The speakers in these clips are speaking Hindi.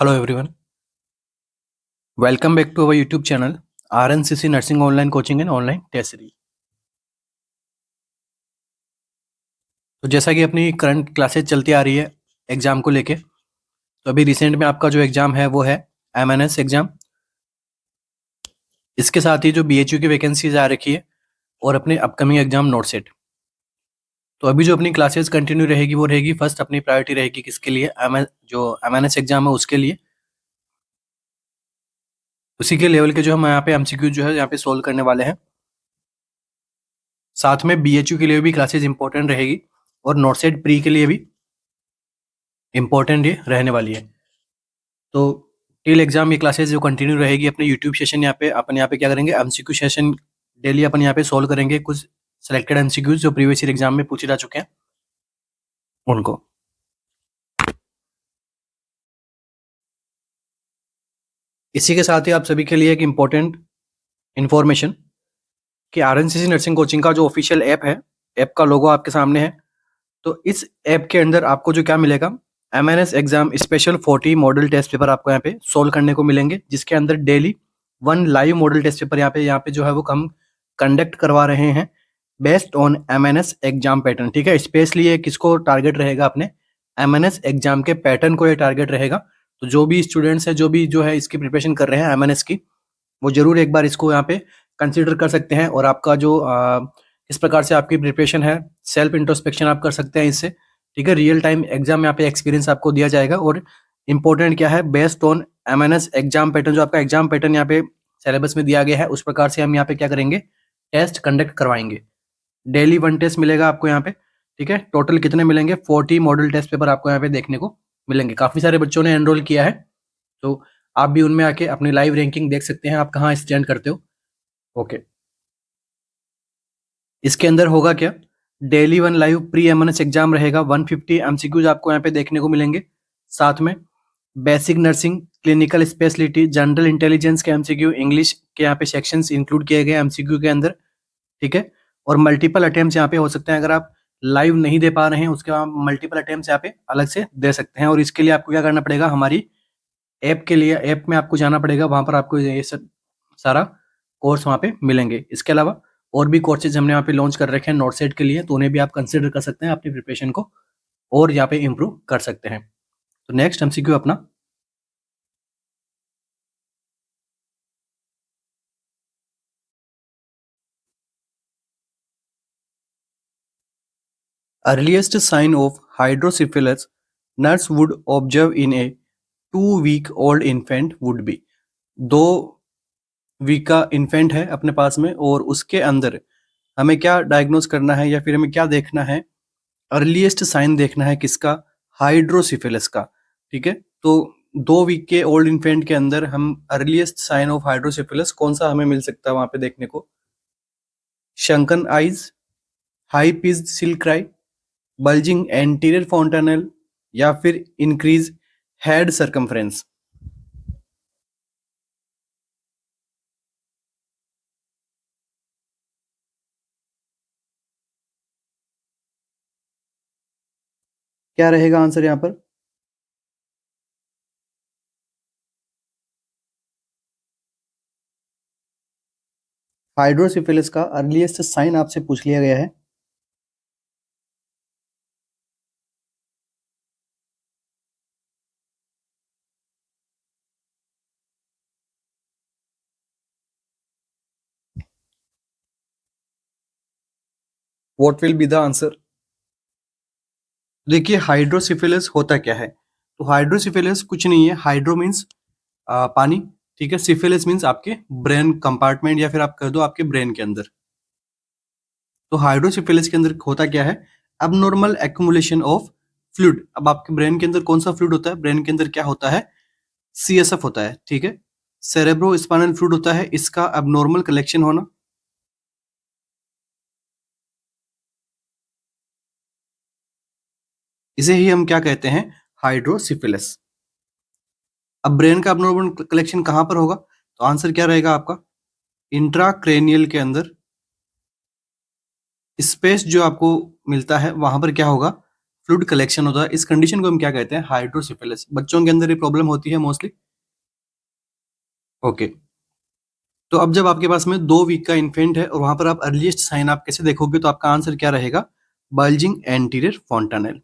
Hello everyone, welcome back to our YouTube channel RNCC Nursing Online Coaching and Online Test Series। तो जैसा कि अपनी करंट क्लासेस चलती आ रही है एग्जाम को लेके, तो अभी रिसेंट में आपका जो एग्जाम है वो है MNS एग्जाम। इसके साथ ही जो BHU की वैकेंसीज आ रखी है और अपने अपकमिंग एग्जाम नोट सेट। तो अभी जो अपनी क्लासेस कंटिन्यू रहेगी वो रहेगी, फर्स्ट अपनी प्रायोरिटी रहेगी किसके लिए, जो MNS एग्जाम है उसके लिए। उसी के लेवल के जो हम यहाँ पे MCQ जो है यहाँ पे सोल्व करने वाले हैं। साथ में BHU के लिए भी क्लासेज इंपॉर्टेंट रहेगी और नोट सेट प्री के लिए भी इम्पोर्टेंट ये रहने वाली है। तो टिल एग्जाम ये क्लासेस जो कंटिन्यू रहेगी अपने यूट्यूब सेशन, यहाँ पे अपन यहाँ पे क्या करेंगे, एमसीक्यू सेशन डेली अपन यहाँ पे सोल्व करेंगे कुछ सिलेक्टेड एमसीक्यूज जो प्रीवियस ईयर एग्जाम में पूछे जा चुके हैं उनको। इसी के साथ ही आप सभी के लिए एक इम्पोर्टेंट इन्फॉर्मेशन कि आरएनसीसी नर्सिंग कोचिंग का जो ऑफिशियल ऐप है, ऐप का लोगो आपके सामने है। तो इस ऐप के अंदर आपको जो क्या मिलेगा, MNS exam special 40 model test paper आपको यहाँ पे सोल्व करने को मिलेंगे, जिसके अंदर daily 1 live model test paper यहाँ पे जो है वो हम कंडक्ट करवा रहे हैं based on MNS exam pattern. ठीक है, स्पेशली ये किसको टारगेट रहेगा, अपने MNS एग्जाम के पैटर्न को ये टारगेट रहेगा। तो जो भी स्टूडेंट्स है, जो भी जो है इसकी प्रिपरेशन कर रहे हैं MNS की, वो जरूर एक बार इसको यहाँ पे कंसिडर कर सकते हैं। और आपका जो किस प्रकार से आपकी प्रिपरेशन है, सेल्फ इंट्रोस्पेक्शन आप कर सकते हैं इससे। ठीक है, रियल टाइम एग्जाम यहाँ पे एक्सपीरियंस आपको दिया जाएगा। और इंपॉर्टेंट क्या है, based on MNS exam pattern, जो आपका एग्जाम पैटर्न यहाँ पे सिलेबस में दिया गया है उस प्रकार से हम यहाँ पे क्या करेंगे, टेस्ट कंडक्ट करवाएंगे। डेली 1 टेस्ट मिलेगा आपको यहाँ पे। ठीक है, टोटल कितने मिलेंगे, 40 मॉडल टेस्ट पेपर आपको यहाँ पे देखने को मिलेंगे। काफी सारे बच्चों ने एनरोल किया है, तो आप भी उनमें आके अपनी लाइव रैंकिंग देख सकते हैं, आप कहाँ स्टैंड करते हो। ओके, इसके अंदर होगा क्या, daily 1 live pre MNS exam रहेगा, 150 MCQs आपको यहाँ पे देखने को मिलेंगे। साथ में basic nursing, clinical speciality, general intelligence के MCQ, इंग्लिश के यहाँ पे सेक्शंस इंक्लूड किए गए MCQ के अंदर। ठीक है, और मल्टीपल अटेम्प्ट्स यहाँ पे हो सकते हैं, अगर आप लाइव नहीं दे पा रहे हैं उसके बाद मल्टीपल अटेम्प्ट्स यहाँ पे अलग से दे सकते हैं। और इसके लिए आपको क्या करना पड़ेगा, हमारी ऐप के लिए, ऐप में आपको जाना पड़ेगा, वहां पर आपको ये सब सारा कोर्स वहाँ पे मिलेंगे। इसके अलावा और भी कोर्सेज हमने यहाँ पे लॉन्च कर रखे हैं नोट सेट के लिए, तो उन्हें भी आप कंसिडर कर सकते हैं अपनी प्रिपरेशन को और यहाँ पे इम्प्रूव कर सकते हैं। तो नेक्स्ट MCQ अपना, earliest sign of hydrocephalus nurse would observe in a 2 week old infant would be. 2 week का इन्फेंट है अपने पास में, और उसके अंदर हमें क्या डायग्नोज करना है या फिर हमें क्या देखना है, अर्लीस्ट साइन देखना है किसका, हाइड्रोसिफिलिस का। ठीक है, तो 2 वीक के ओल्ड इन्फेंट के अंदर हम अर्लीस्ट साइन ऑफ हाइड्रोसिफिलिस कौन सा हमें मिल सकता है वहां पे देखने को, sunken eyes, high pitched shrill cry, bulging anterior fontanelle, या फिर इंक्रीज हेड सर्कमफ्रेंस। क्या रहेगा आंसर यहाँ पर, हाइड्रोसिफिलिस का अर्लीस्ट साइन आपसे पूछ लिया गया है। What will be the answer. देखिए, हाइड्रोसिफिलिस होता क्या है, तो हाइड्रोसिफिलिस कुछ नहीं है, हाइड्रो मीन्स पानी। ठीक है, सिफिलिस मीन्स आपके ब्रेन कंपार्टमेंट, या फिर आप कह दो आपके ब्रेन के अंदर। तो हाइड्रोसिफिलिस के अंदर होता क्या है, अबनॉर्मल एक्युमुलेशन ऑफ फ्लूइड। अब आपके ब्रेन के अंदर कौन सा फ्लूइड होता है, ब्रेन के अंदर क्या होता है, CSF होता है। ठीक है, सेरेब्रो स्पाइनल फ्लूइड होता है, इसका अबनॉर्मल कलेक्शन होना। इसे ही हम क्या कहते हैं, हाइड्रोसिफिलिस। अब ब्रेन का अबनॉर्मल कलेक्शन कहां पर होगा, तो आंसर क्या रहेगा आपका, इंट्राक्रेनियल के अंदर स्पेस जो आपको मिलता है वहां पर क्या होगा, फ्लूइड कलेक्शन होता है, इस कंडीशन को हम क्या कहते हैं? हाइड्रोसिफिलिस। बच्चों के अंदर ये प्रॉब्लम होती है मोस्टली। ओके, तो अब जब आपके पास में 2 वीक का इन्फेंट है और वहाँ पर आप अर्लीस्ट साइन आप कैसे देखोगे? तो आपका आंसर क्या रहेगा? बल्जिंग एंटीरियर फॉन्टानेल,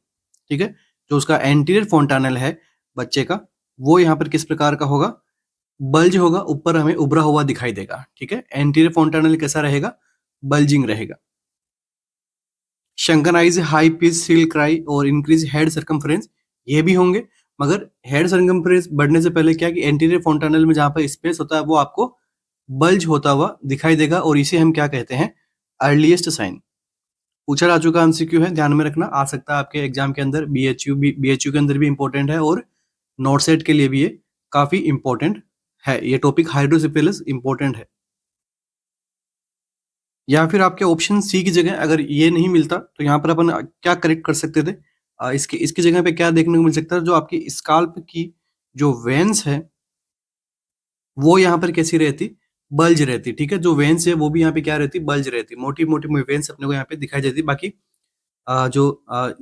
ठीक है? जो उसका एंटीरियर फॉन्टानेल है बच्चे का, वो यहाँ पर किस प्रकार का होगा? बल्ज होगा, ऊपर हमें उभरा हुआ दिखाई देगा, ठीक है? एंटीरियर फॉन्टानेल कैसा रहेगा? बल्जिंग रहेगा। शंकनाइज हाई पिच सील क्राई और इंक्रीज हेड सर्कम्फ्रेंस, ये भी होंगे, मगर हेड सर्कम्फ्रेंस बढ़ने से पहले क्या कि एंटीरियर फॉन्टानेल में जहाँ पर स्पेस होता है वो आपको बल्ज होता हुआ दिखाई देगा और इसे हम क्या कहते हैं? Earliest sign. पूछा जा चुका एमसीक्यू है, ध्यान में रखना, आ सकता है आपके एग्जाम के अंदर, बीएचयू के अंदर भी इंपॉर्टेंट है और नॉर्सेट के लिए भी ये काफी इंपॉर्टेंट है। ये टॉपिक हाइड्रोसिफिलिस इंपॉर्टेंट है। या फिर आपके ऑप्शन सी की जगह अगर ये नहीं मिलता तो यहाँ पर अपन क्या करेक्ट कर सकते थे? इसकी इसकी जगह पे क्या देखने को मिल सकता है? जो आपकी स्काल्प की जो वेन्स है वो यहाँ पर कैसी रहती? बल्ज रहती, ठीक है? जो वेन्स है वो भी यहाँ पे क्या रहती? बल्ज रहती, मोटी मोटी वेन्स अपने को यहाँ पे दिखाई देती। बाकी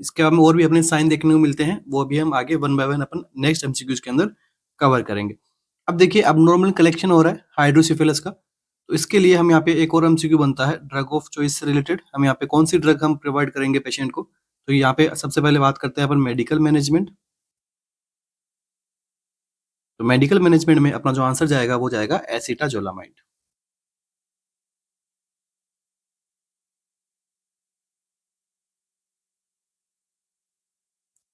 इसके बाद में और भी अपने साइन देखने को मिलते हैं, वो भी हम आगे one by one upon next MCQs के अंदर कवर करेंगे। अब देखिए, अब नॉर्मल कलेक्शन हो रहा है हाइड्रोसिफिलिस का, तो इसके लिए हम यहाँ पे एक और एमसीक्यू बनता है ड्रग ऑफ चॉइस से रिलेटेड। हम यहाँ पे कौन सी ड्रग हम प्रोवाइड करेंगे पेशेंट को? तो यहाँ पे सबसे पहले बात करते हैं अपन मेडिकल मैनेजमेंट। तो मेडिकल मैनेजमेंट में अपना जो आंसर जाएगा वो जाएगा एसिटाजोलामाइड।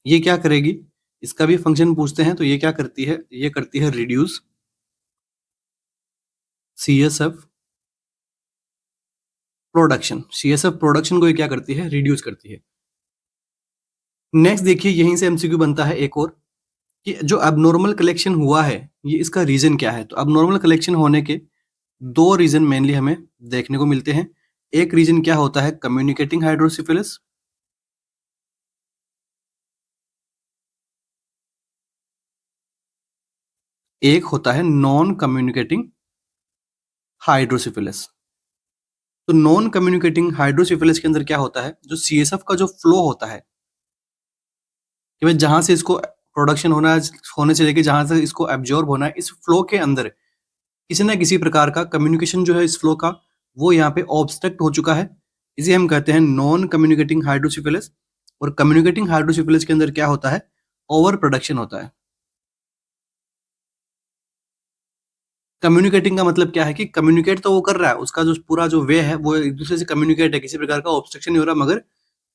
ये क्या करेगी? इसका भी फंक्शन पूछते हैं, तो ये क्या करती है? ये करती है reduce CSF production. CSF production को ये क्या करती है? रिड्यूस करती है। नेक्स्ट देखिए, यहीं से एमसीक्यू बनता है एक और, कि जो अबनॉर्मल कलेक्शन हुआ है ये इसका रीजन क्या है? तो अबनॉर्मल कलेक्शन होने के 2 रीजन मेनली हमें देखने को मिलते हैं। एक रीजन क्या होता है? कम्युनिकेटिंग हाइड्रोसिफिलिस। एक होता है नॉन कम्युनिकेटिंग हाइड्रोसिफिलिस। तो नॉन कम्युनिकेटिंग हाइड्रोसिफिलिस के अंदर क्या होता है? जो सीएसएफ का जो फ्लो होता है कि भाई जहां से इसको प्रोडक्शन होना है, होने से लेके जहां से इसको एब्जॉर्ब होना है, इस फ्लो के अंदर किसी ना किसी प्रकार का कम्युनिकेशन जो है इस फ्लो का, वो यहाँ पे ऑब्स्ट्रक्ट हो चुका है। इसे हम कहते हैं नॉन कम्युनिकेटिंग हाइड्रोसिफिलिस। और कम्युनिकेटिंग हाइड्रोसिफिलिस के अंदर क्या होता है? ओवर प्रोडक्शन होता है। कम्युनिकेटिंग का मतलब क्या है? कि कम्युनिकेट तो वो कर रहा है, उसका जो पूरा जो वे है वो एक दूसरे से कम्युनिकेट है, किसी प्रकार का ऑब्स्ट्रक्शन नहीं हो रहा, मगर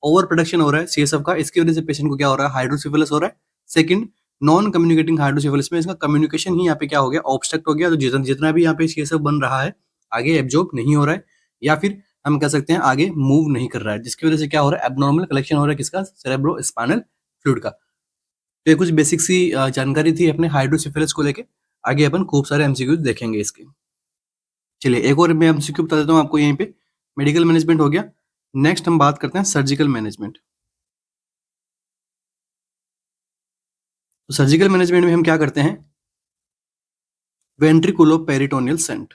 ओवर प्रोडक्शन हो रहा है सीएसएफ का। इसकी वजह से पेशेंट को क्या हो रहा है? हाइड्रोसिफिलिस हो रहा है। सेकंड, नॉन कम्युनिकेटिंग हाइड्रोसिफिलिस में इसका कम्युनिकेशन ही यहाँ पे क्या हो गया? ऑब्स्ट्रक्ट हो गया। तो जितना जितना भी यहाँ पे सीएसएफ बन रहा है आगे एब्जॉर्ब नहीं हो रहा है, या फिर हम कह सकते हैं आगे मूव नहीं कर रहा है, जिसकी वजह से क्या हो रहा है? एबनॉर्मल कलेक्शन हो रहा है किसका? सेरेब्रो स्पाइनल फ्लूइड का। तो ये कुछ बेसिक सी जानकारी थी अपने हाइड्रोसिफिलिस को लेके। आगे अपन खूब सारे एमसीक्यू देखेंगे इसके। चलिए, एक और मैं एमसीक्यू बता देता हूँ आपको यहीं पे। मेडिकल मैनेजमेंट हो गया। नेक्स्ट हम बात करते हैं सर्जिकल मैनेजमेंट। तो सर्जिकल मैनेजमेंट में हम क्या करते हैं? वेंट्रिकुलो पेरिटोनियल सेंट।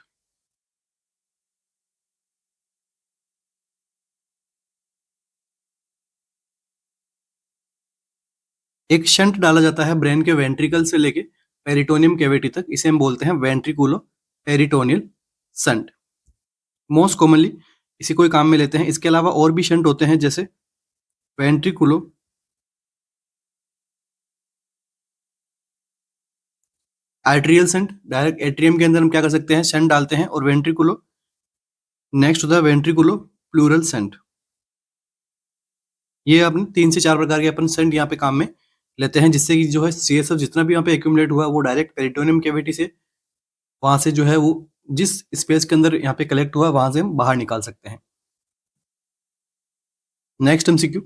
एक शंट डाला जाता है ब्रेन के वेंट्रिकल से लेके पेरिटोनियम कैविटी तक, इसे हम बोलते हैं वेंट्रिकुलो पेरिटोनियल शंट। मोस्ट कॉमनली इसी कोई काम में लेते हैं। इसके अलावा और भी शंट होते हैं, जैसे वेंट्रिकुलो आर्टेरियल शंट। डायरेक्ट एट्रियम के अंदर हम क्या कर सकते हैं? शंट डालते हैं। और वेंट्रिकुलो, नेक्स्ट होता है वेंट्रिकुलो प्लूरल शंट। ये अपन 3 से 4 प्रकार के अपन शंट यहाँ पे काम में लेते हैं, जिससे कि जो है सीएसएफ जितना भी यहाँ पे एक्यूमुलेट हुआ वो डायरेक्ट पेरिटोनियम कैविटी से, वहां से जो है वो जिस स्पेस के अंदर यहाँ पे कलेक्ट हुआ वहां से हम बाहर निकाल सकते हैं। Next MCQ,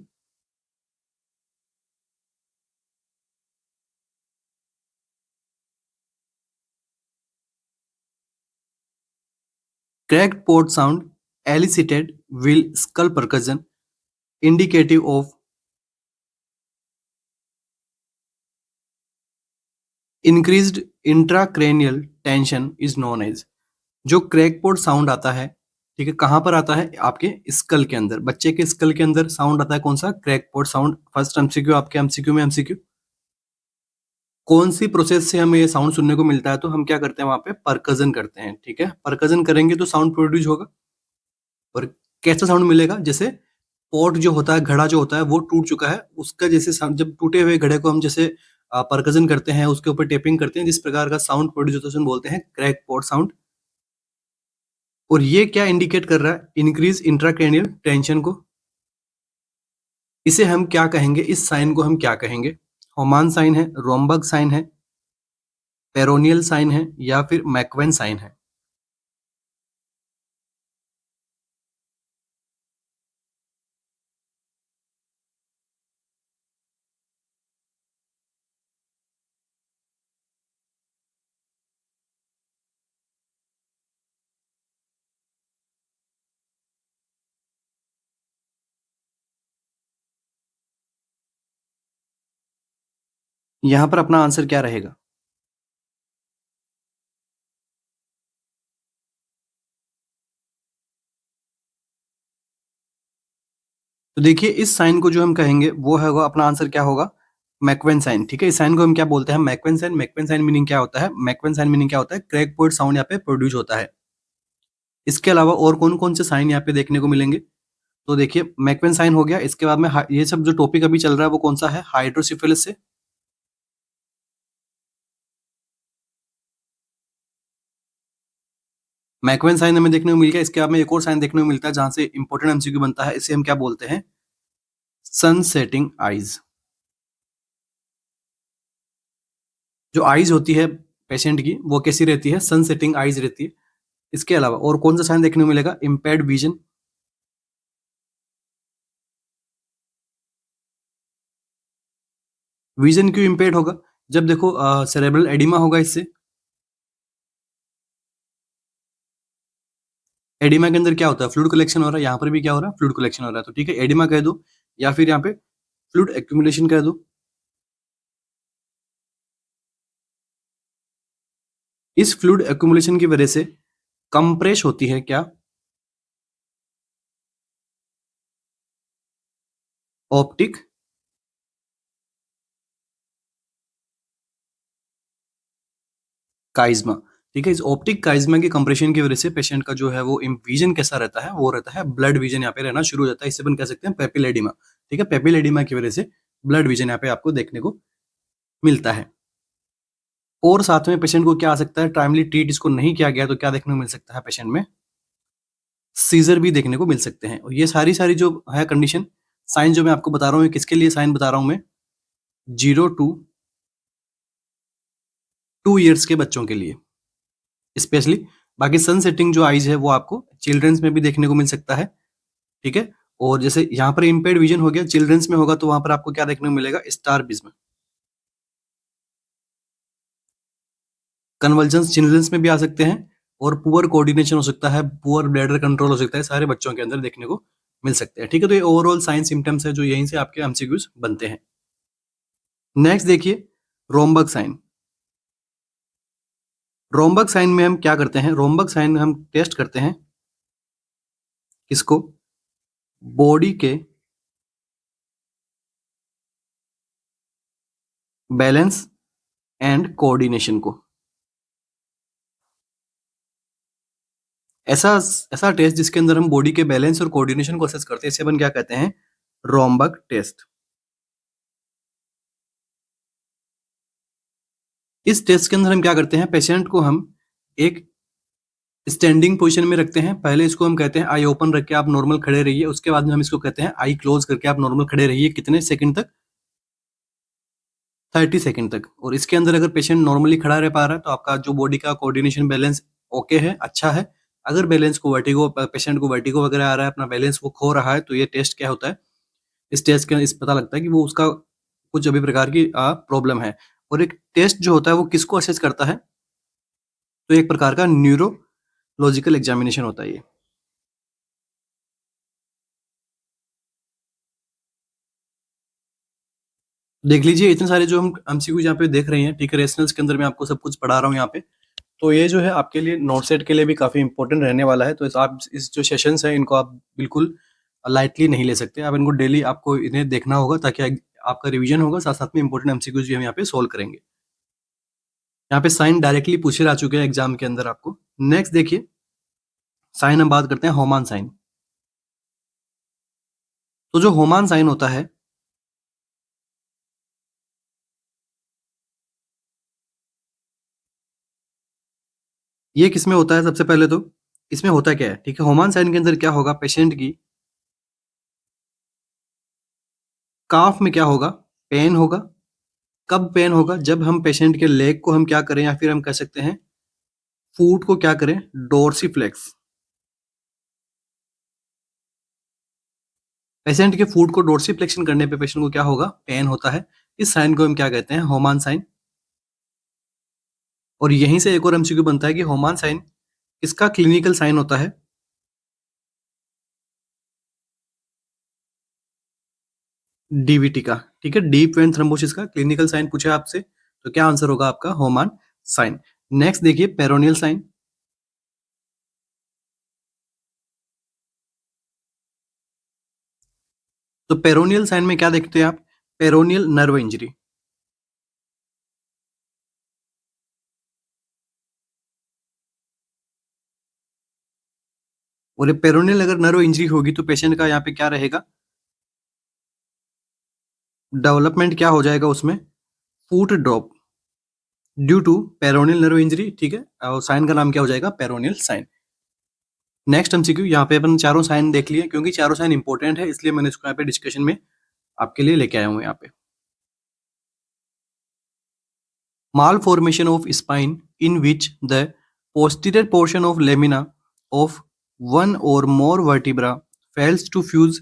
cracked port sound elicited will skull percussion indicative of increased intracranial tension is known as। जो क्रैकपोर्ट साउंड आता है ठीक है, कहाँ पर आता है? आपके स्कल के अंदर। बच्चे के स्कल के अंदर साउंड आता है कौन सा? Crackpot sound. फर्स्ट एमसीक्यू आपके एमसीक्यू में एमसीक्यू। कौन सी प्रोसेस से हमें ये साउंड सुनने को मिलता है? तो हम क्या करते हैं वहाँ पे? परकज़न करते हैं, ठीक है? परकज़न करेंगे तो साउंड प्रोड्यूस होगा। और कैसा साउंड मिलेगा? जैसे पॉट जो होता है, घड़ा जो होता है वो टूट चुका है, उसका जैसे साउंड, जब टूटे हुए घड़े को हम जैसे परकज़न करते हैं, उसके ऊपर टेपिंग करते हैं, जिस प्रकार का साउंड प्रोड्यूस होता है उसे हम बोलते हैं क्रैक पॉट साउंड। और ये क्या इंडिकेट कर रहा है? इंक्रीज़ इंट्राक्रैनियल टेंशन को। इसे हम क्या कहेंगे? इस साइन को हम क्या कहेंगे? होमान साइन है, रोमबर्ग साइन है, पेरोनियल साइन है, या फिर मैकवेन साइन है? यहाँ पर अपना आंसर क्या रहेगा? तो देखिए, इस साइन को जो हम कहेंगे वो होगा, अपना आंसर क्या होगा? मैकवेन साइन, ठीक है? इस साइन को हम क्या बोलते हैं? मैकवेन साइन। मैकवेन साइन मीनिंग क्या होता है? मैकवेन साइन मीनिंग क्या होता है? क्रैक पॉट साउंड यहाँ पे प्रोड्यूस होता है। इसके अलावा और कौन-कौन से साइन यहाँ पे देखने को मिलेंगे? तो देखिए, मैकवेन साइन हो गया, इसके बाद में ये सब जो टॉपिक अभी चल रहा है वो कौन-सा है? हाइड्रोसिफिलिस से। मैकवेन साइन हमें देखने को मिल गया, इसके बाद में एक और साइन देखने को मिलता है जहाँ से इंपॉर्टेंट एमसीक्यू बनता है, इसे हम क्या बोलते हैं? सन सेटिंग आइज़। जो आइज़ होती है पेशेंट की, वो कैसी रहती है? सन सेटिंग आइज़ रहती है। इसके अलावा और कौन-सा साइन देखने को मिलेगा? Impaired vision. विज़न क्यों इम्पेयर्ड होगा? जब देखो सेरेब्रल एडिमा होगा इससे। एडिमा के अंदर क्या होता है? फ्लूइड कलेक्शन हो रहा है, यहाँ पर भी क्या हो रहा है? फ्लूइड कलेक्शन हो रहा है, तो ठीक है, एडिमा कह दो, या फिर यहाँ पे फ्लूइड एक्यूमुलेशन कह दो। इस फ्लूइड एक्यूमुलेशन की वजह से कंप्रेस होती है क्या? ऑप्टिक काइज़्मा, ठीक है? इस ऑप्टिक काइज़्मा की कंप्रेशन की वजह से पेशेंट का जो है वो विज़न कैसा रहता है? वो रहता है ब्लड विज़न, यहाँ पे रहना शुरू हो जाता है। इसे अपन कह सकते हैं पेपिल एडिमा, ठीक है? पेपिल एडिमा की वजह से ब्लड विज़न यहाँ पे आपको देखने को मिलता है। और साथ में पेशेंट को क्या आ सकता है? टाइमली ट्रीट इसको नहीं किया गया तो क्या देखने को मिल सकता है पेशेंट में? सीज़र भी देखने को मिल सकते हैं। और ये सारी-सारी जो है कंडीशन, साइन जो मैं आपको बता रहा हूँ, ये किसके लिए साइन बता रहा हूँ मैं? 0 टू 2 इयर्स के बच्चों के लिए स्पेशली। बाकी सन सेटिंग जो आइज़ है वो आपको चिल्ड्रंस में भी देखने को मिल सकता है, ठीक है? और जैसे यहाँ पर इम्पेयर्ड विज़न हो गया, चिल्ड्रंस में होगा तो वहाँ पर आपको क्या देखने को मिलेगा? स्टारबिज़्म। कन्वल्जन्स चिल्ड्रंस में भी आ सकते हैं, और पुअर कोऑर्डिनेशन हो सकता है, पुअर ब्लैडर कंट्रोल हो सकता है, सारे बच्चों के अंदर देखने को मिल सकते हैं, ठीक है? तो ये ओवरऑल साइन सिम्पटम्स है जो यहीं से आपके एमसीक्यूज़ बनते हैं। नेक्स्ट देखिए, रोमबर्ग साइन। रोमबर्ग साइन में हम क्या करते हैं? रोमबर्ग साइन में हम टेस्ट करते हैं किसको? बॉडी के बैलेंस एंड कोऑर्डिनेशन को। ऐसा ऐसा टेस्ट जिसके अंदर हम बॉडी के बैलेंस और कोऑर्डिनेशन को असेस करते हैं, इसे अपन क्या कहते हैं? Romberg test. इस टेस्ट के अंदर हम क्या करते हैं? पेशेंट को हम एक स्टैंडिंग पोजीशन में रखते हैं। पहले इसको हम कहते हैं आई ओपन रख के आप नॉर्मल खड़े रहिए, उसके बाद में हम इसको कहते हैं आई क्लोज करके आप नॉर्मल खड़े रहिए। कितने सेकंड तक? 30 सेकंड तक। और इसके अंदर अगर पेशेंट नॉर्मली खड़ा रह पा रहा है तो आपका जो बॉडी का कोऑर्डिनेशन बैलेंस ओके है, अच्छा है। अगर बैलेंस को वर्टिगो, पेशेंट को वर्टिगो वगैरह आ रहा है, अपना बैलेंस वो खो रहा है, तो ये टेस्ट क्या होता है? इस टेस्ट के इस पता लगता है कि वो उसका कुछ अभी प्रकार की प्रॉब्लम है। और एक टेस्ट जो होता है वो किसको असेस करता है? तो एक प्रकार का न्यूरोलॉजिकल एग्जामिनेशन होता है ये। देख लीजिए, इतने सारे जो हम एमसीक्यूज़ यहाँ पे देख रहे हैं, ठीक है? रेशनल्स के अंदर मैं आपको सब कुछ पढ़ा रहा हूँ यहाँ पे। तो ये जो है आपके लिए नोट सेट के लिए भी काफ़ी इंपॉर्टेंट रहने वाला है। तो आप इस जो सेशंस हैं इनको आप बिल्कुल लाइटली नहीं ले सकते। आप इनको डेली आपको इन्हें देखना होगा ताकि आपका रिवीजन होगा, साथ-साथ में इंपॉर्टेंट एमसीक्यूज़ भी हम यहाँ पे सोल्व करेंगे। यहाँ पे साइन डायरेक्टली पूछे जा चुके हैं एग्जाम के अंदर आपको। नेक्स्ट देखिए, साइन हम बात करते हैं होमान साइन। तो जो होमान साइन होता है, ये किसमें होता है? सबसे पहले तो इसमें होता क्या है, ठीक है? होमान साइन के अंदर क्या होगा, पेशेंट की काफ में क्या होगा, पेन होगा। कब पेन होगा? जब हम पेशेंट के लेग को हम क्या करें, या फिर हम कह सकते हैं फूट को क्या करें, डोर्सीफ्लेक्स। पेशेंट के फूट को डोर्सीफ्लेक्शन करने पे पेशेंट को क्या होगा, पेन होता है। इस साइन को हम क्या कहते हैं, होमान साइन। और यहीं से एक और एमसीक्यू बनता है कि होमान साइन किसका क्लिनिकल साइन होता है? डीवीटी का, ठीक है? डीप वेन थ्रोम्बोसिस का क्लिनिकल साइन पूछा है आपसे, तो क्या आंसर होगा आपका, होमान साइन। नेक्स्ट देखिए, पेरोनियल साइन। तो पेरोनियल साइन में क्या देखते हैं आप, पेरोनियल नर्व इंजरी। और ये पेरोनियल अगर नर्व इंजरी होगी तो पेशेंट का यहाँ पे क्या रहेगा, डेवलपमेंट क्या हो जाएगा उसमें, foot drop due to peroneal nerve injury, ठीक है? और साइन का नाम क्या हो जाएगा, पेरोनियल साइन। नेक्स्ट एमसीक्यू, यहाँ पे अपन चारों साइन देख लिए, क्योंकि चारों साइन इंपॉर्टेंट है इसलिए मैंने इसको यहाँ पे डिस्कशन में आपके लिए लेके आया हूँ यहाँ पे। Malformation of spine in which the posterior portion of lamina of one or more vertebra fails to fuse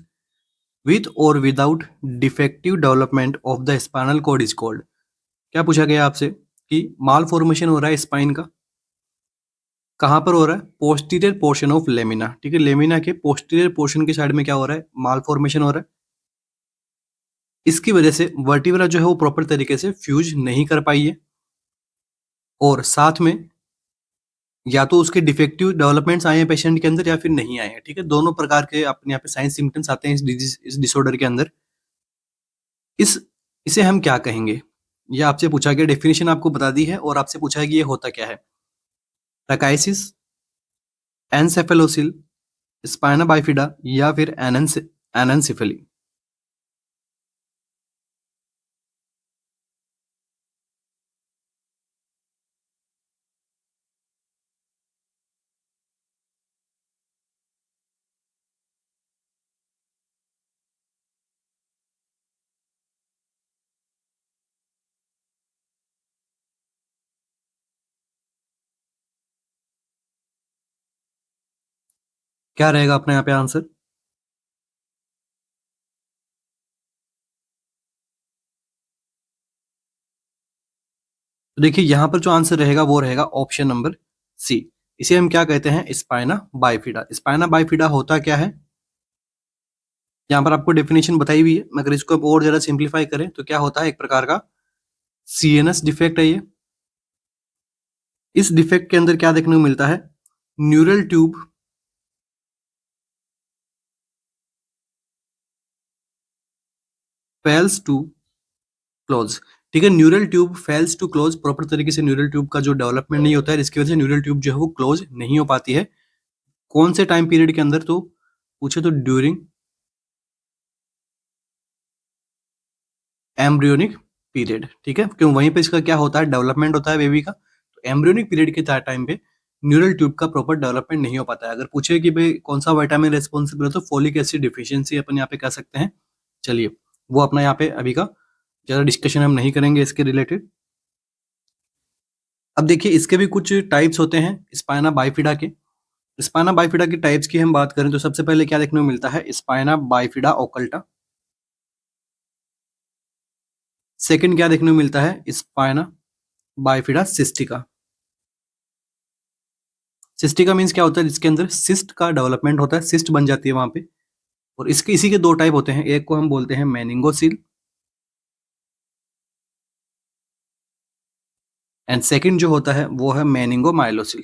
with or without defective development of the spinal cord is called। क्या पूछा गया आपसे कि माल फॉर्मेशन हो रहा है स्पाइन का, कहाँ पर हो रहा है, पोस्टीरियर पोर्शन ऑफ लेमिना, ठीक है? लेमिना के पोस्टीरियर पोर्शन के साइड में क्या हो रहा है, माल फॉर्मेशन हो रहा है। इसकी वजह से वर्टिब्रा जो है वो प्रॉपर तरीके से फ्यूज नहीं कर पाई है, और साथ में या तो उसके डिफेक्टिव डेवलपमेंट्स आए हैं पेशेंट के अंदर, या फिर नहीं आए हैं, ठीक है? दोनों प्रकार के अपने यहाँ पे साइंस सिम्टम्स आते हैं इस डिसऑर्डर के अंदर। इस इसे हम क्या कहेंगे, ये आपसे पूछा गया। डेफिनेशन आपको बता दी है और आपसे पूछा है कि ये होता क्या है। ट्रकाइसिस, एनसेफेलोसिल, स्पाइना बाइफिडा, या फिर एनएनसेफेली। क्या रहेगा अपना यहाँ पे आंसर? तो देखिए यहाँ पर जो आंसर रहेगा वो रहेगा ऑप्शन नंबर सी। इसे हम क्या कहते हैं, स्पाइना बाइफिडा। स्पाइना बाइफिडा होता क्या है, यहाँ पर आपको डेफिनेशन बताई हुई है, मगर इसको आप और ज्यादा सिंप्लीफाई करें तो क्या होता है, एक प्रकार का सीएनएस डिफेक्ट है ये। इस डिफेक्ट के अंदर क्या देखने को मिलता है, neural tube fails to close, ठीक है? Neural tube fails to close, proper तरीके से न्यूरल ट्यूब का जो डेवलपमेंट नहीं होता है, इसकी वजह से न्यूरल ट्यूब जो है वो क्लोज नहीं हो पाती है। कौन से टाइम पीरियड के अंदर, तो पूछे तो ड्यूरिंग एम्ब्रियोनिक पीरियड, ठीक है? क्यों, वहीं पे इसका क्या होता है, डेवलपमेंट होता है बेबी का। तो एम्ब्रियोनिक पीरियड के टाइम पे न्यूरल ट्यूब का प्रॉपर डेवलपमेंट नहीं हो पाता है। अगर पूछे कि भाई कौन सा विटामिन रेस्पॉन्सिबल है, तो फोलिक एसिड डिफिशियंसी अपन यहाँ पे कह सकते हैं। चलिए, वो अपना यहाँ पे अभी का ज़्यादा डिस्कशन हम नहीं करेंगे इसके रिलेटेड। अब देखिए, इसके भी कुछ टाइप्स होते हैं स्पाइना बाइफिडा के। स्पाइना बाइफिडा की टाइप्स की हम बात करें तो सबसे पहले क्या देखने को मिलता है, स्पाइना बाइफिडा ओकल्टा। सेकंड क्या देखने को मिलता है, spina bifida cystica. Cystica means क्या होता है, जिसके अंदर सिस्ट का डेवलपमेंट होता है, सिस्ट बन जाती है वहां पे। और इसके इसी के दो टाइप होते हैं, एक को हम बोलते हैं मेनिंगोसिल, एंड सेकंड जो होता है वो है मेनिंगोमाइलोसिल।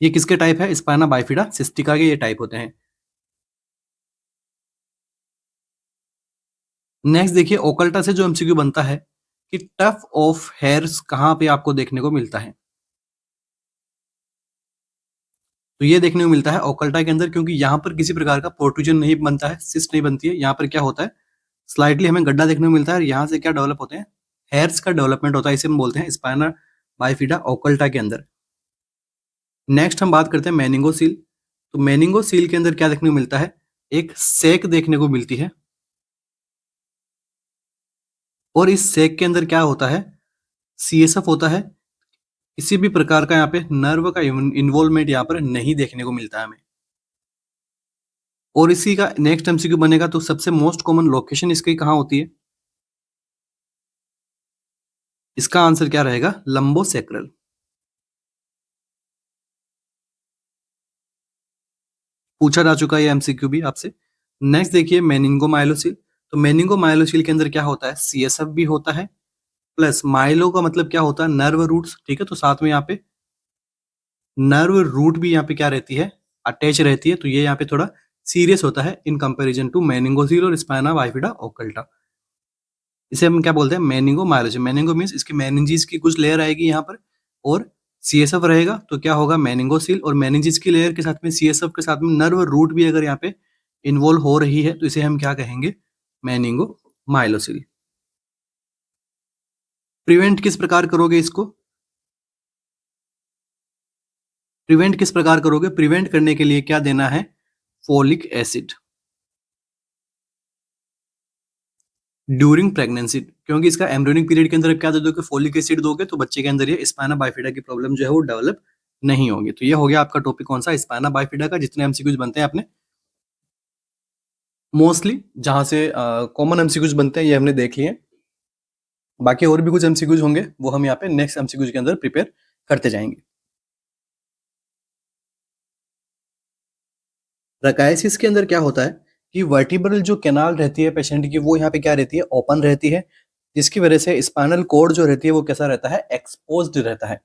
ये किसके टाइप है? स्पाइना बाइफिडा सिस्टिका के ये टाइप होते हैं। नेक्स्ट देखिए, ओकल्टा से जो एमसीक्यू बनता है कि टफ ऑफ हेयर्स कहाँ पे आपको देखने को मिलता है? तो ये देखने को मिलता है ओकल्टा के अंदर, क्योंकि यहाँ पर किसी प्रकार का प्रोट्रूजन नहीं बनता है, सिस्ट नहीं बनती है। यहाँ पर क्या होता है, स्लाइटली हमें गड्ढा देखने को मिलता है और यहाँ से क्या डेवलप होते हैं, हेयर्स का डेवलपमेंट होता है। इसे हम बोलते हैं स्पाइना बाइफिडा ओकल्टा के अंदर। नेक्स्ट हम बात करते हैं मेनिंगोसील। तो मेनिंगोसील के अंदर क्या देखने को मिलता है, एक सेक देखने को मिलती है। और इस सेक के अंदर क्या होता है, सीएसएफ होता है। किसी भी प्रकार का यहाँ पे नर्व का इन्वॉल्वमेंट यहाँ पर नहीं देखने को मिलता है हमें। और इसी का नेक्स्ट एमसीक्यू बनेगा, तो सबसे मोस्ट कॉमन लोकेशन इसकी कहाँ होती है? इसका आंसर क्या रहेगा? लंबोसेक्रल। पूछा जा चुका है ये एमसीक्यू भी आपसे। नेक्स्ट देखिए मेनिंगोमाइलोसिल। तो मेनिंगोमाइलोसिल के अंदर क्या होता है, सीएसएफ भी होता है, प्लस माइलो का मतलब क्या होता है, नर्व रूट्स। ठीक है, तो साथ में यहाँ पे नर्व रूट भी यहाँ पे क्या रहती है, अटैच रहती है। तो ये यहाँ पे थोड़ा सीरियस होता है इन कंपैरिजन टू मेनिंगोसील और स्पाइना बाइफिडा ओकल्टा। इसे हम क्या बोलते हैं, मेनिंगोमाइलोसिस। मेनिंगो मींस इसकी मेनिंजीज की कुछ लेयर आएगी यहाँ पर, और सीएसएफ रहेगा, तो क्या होगा, मेनिंगोसील। और मेनिंजीज की लेयर के साथ में सीएसएफ के साथ में नर्व रूट भी अगर यहाँ पे इन्वॉल्व हो रही है, तो इसे हम क्या कहेंगे, मेनिंगोमाइलोसिल। प्रिवेंट किस प्रकार करोगे इसको? प्रिवेंट किस प्रकार करोगे? प्रिवेंट करने के लिए क्या देना है, फोलिक एसिड ड्यूरिंग प्रेगनेंसी। क्योंकि इसका एम्ब्रियोनिक पीरियड के अंदर क्या दे दोगे, फोलिक एसिड दोगे, तो बच्चे के अंदर ये स्पाइना बाइफिडा की प्रॉब्लम जो है वो डेवलप नहीं होगी। तो ये हो गया आपका टॉपिक कौन सा, स्पाइना बाइफिडा का। जितने एमसीक्यूज बनते हैं आपने मोस्टली जहां से कॉमन एमसीक्यूज बनते हैं ये हमने देख लिए। बाकी और भी कुछ एमसीक्यूज होंगे, वो हम यहाँ पे नेक्स्ट एमसीक्यूज के अंदर प्रिपेयर करते जाएंगे। रकायसिस के अंदर क्या होता है कि वर्टिब्रल जो कैनाल रहती है पेशेंट की, वो यहाँ पे क्या रहती है, ओपन रहती है, जिसकी वजह से स्पाइनल कोड जो रहती है वो कैसा रहता है, एक्सपोज्ड रहता है।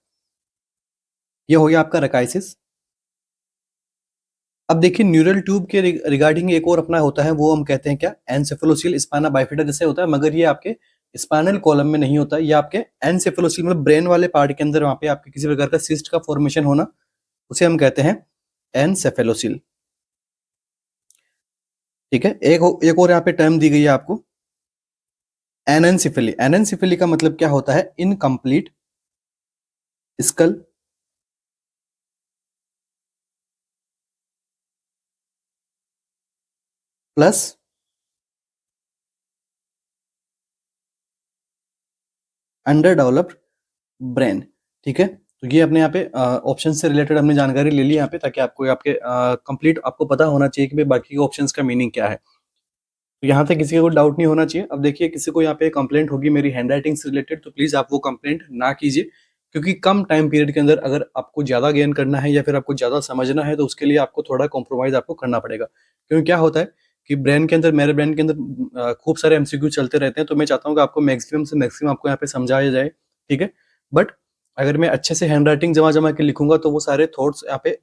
ये हो गया आपका रकायसिस। अब देखिए न्यूरल ट्यूब के रिगार्डिंग एक और अपना होता है, वो हम कहते हैं क्या, एनसेफेलोसील स्पाइना बाइफिडा जैसे होता है, मगर ये आपके स्पाइनल कॉलम में नहीं होता। ये आपके एनसेफेलोसील मतलब ब्रेन वाले पार्ट के अंदर, वहां पे आपके किसी प्रकार का सिस्ट का फॉर्मेशन होना, उसे हम कहते हैं एनसेफेलोसील। ठीक है, एक और यहाँ पे टर्म दी गई है आपको, एनेंसिफिली। एनेंसिफिली का मतलब क्या होता है, incomplete skull plus under developed brain. ठीक है, तो ये अपने यहाँ पे ऑप्शन से रिलेटेड हमने जानकारी ले ली यहाँ पे, ताकि आपको आपके कंप्लीट आपको पता होना चाहिए कि भाई बाकी के ऑप्शंस का मीनिंग क्या है। तो यहाँ तक किसी को डाउट नहीं होना चाहिए। अब देखिए किसी को यहाँ पे कंप्लेंट होगी मेरी हैंडराइटिंग से रिलेटेड, तो प्लीज आप वो कंप्लेंट ना कीजिए, क्योंकि कम टाइम पीरियड के अंदर अगर आपको ज्यादा गेन करना है या फिर आपको ज्यादा समझना है, तो उसके लिए आपको थोड़ा कॉम्प्रोमाइज आपको करना पड़ेगा। क्योंकि क्या होता है कि ब्रेन के अंदर, मेरे ब्रेन के अंदर खूब सारे एमसीक्यू चलते रहते हैं, तो मैं चाहता हूँ कि आपको मैक्सिमम से मैक्सिमम आपको यहाँ पे समझाया जाए। ठीक है, बट अगर मैं अच्छे से हैंडराइटिंग जमा जमा के लिखूंगा, तो वो सारे थॉट्स यहाँ पे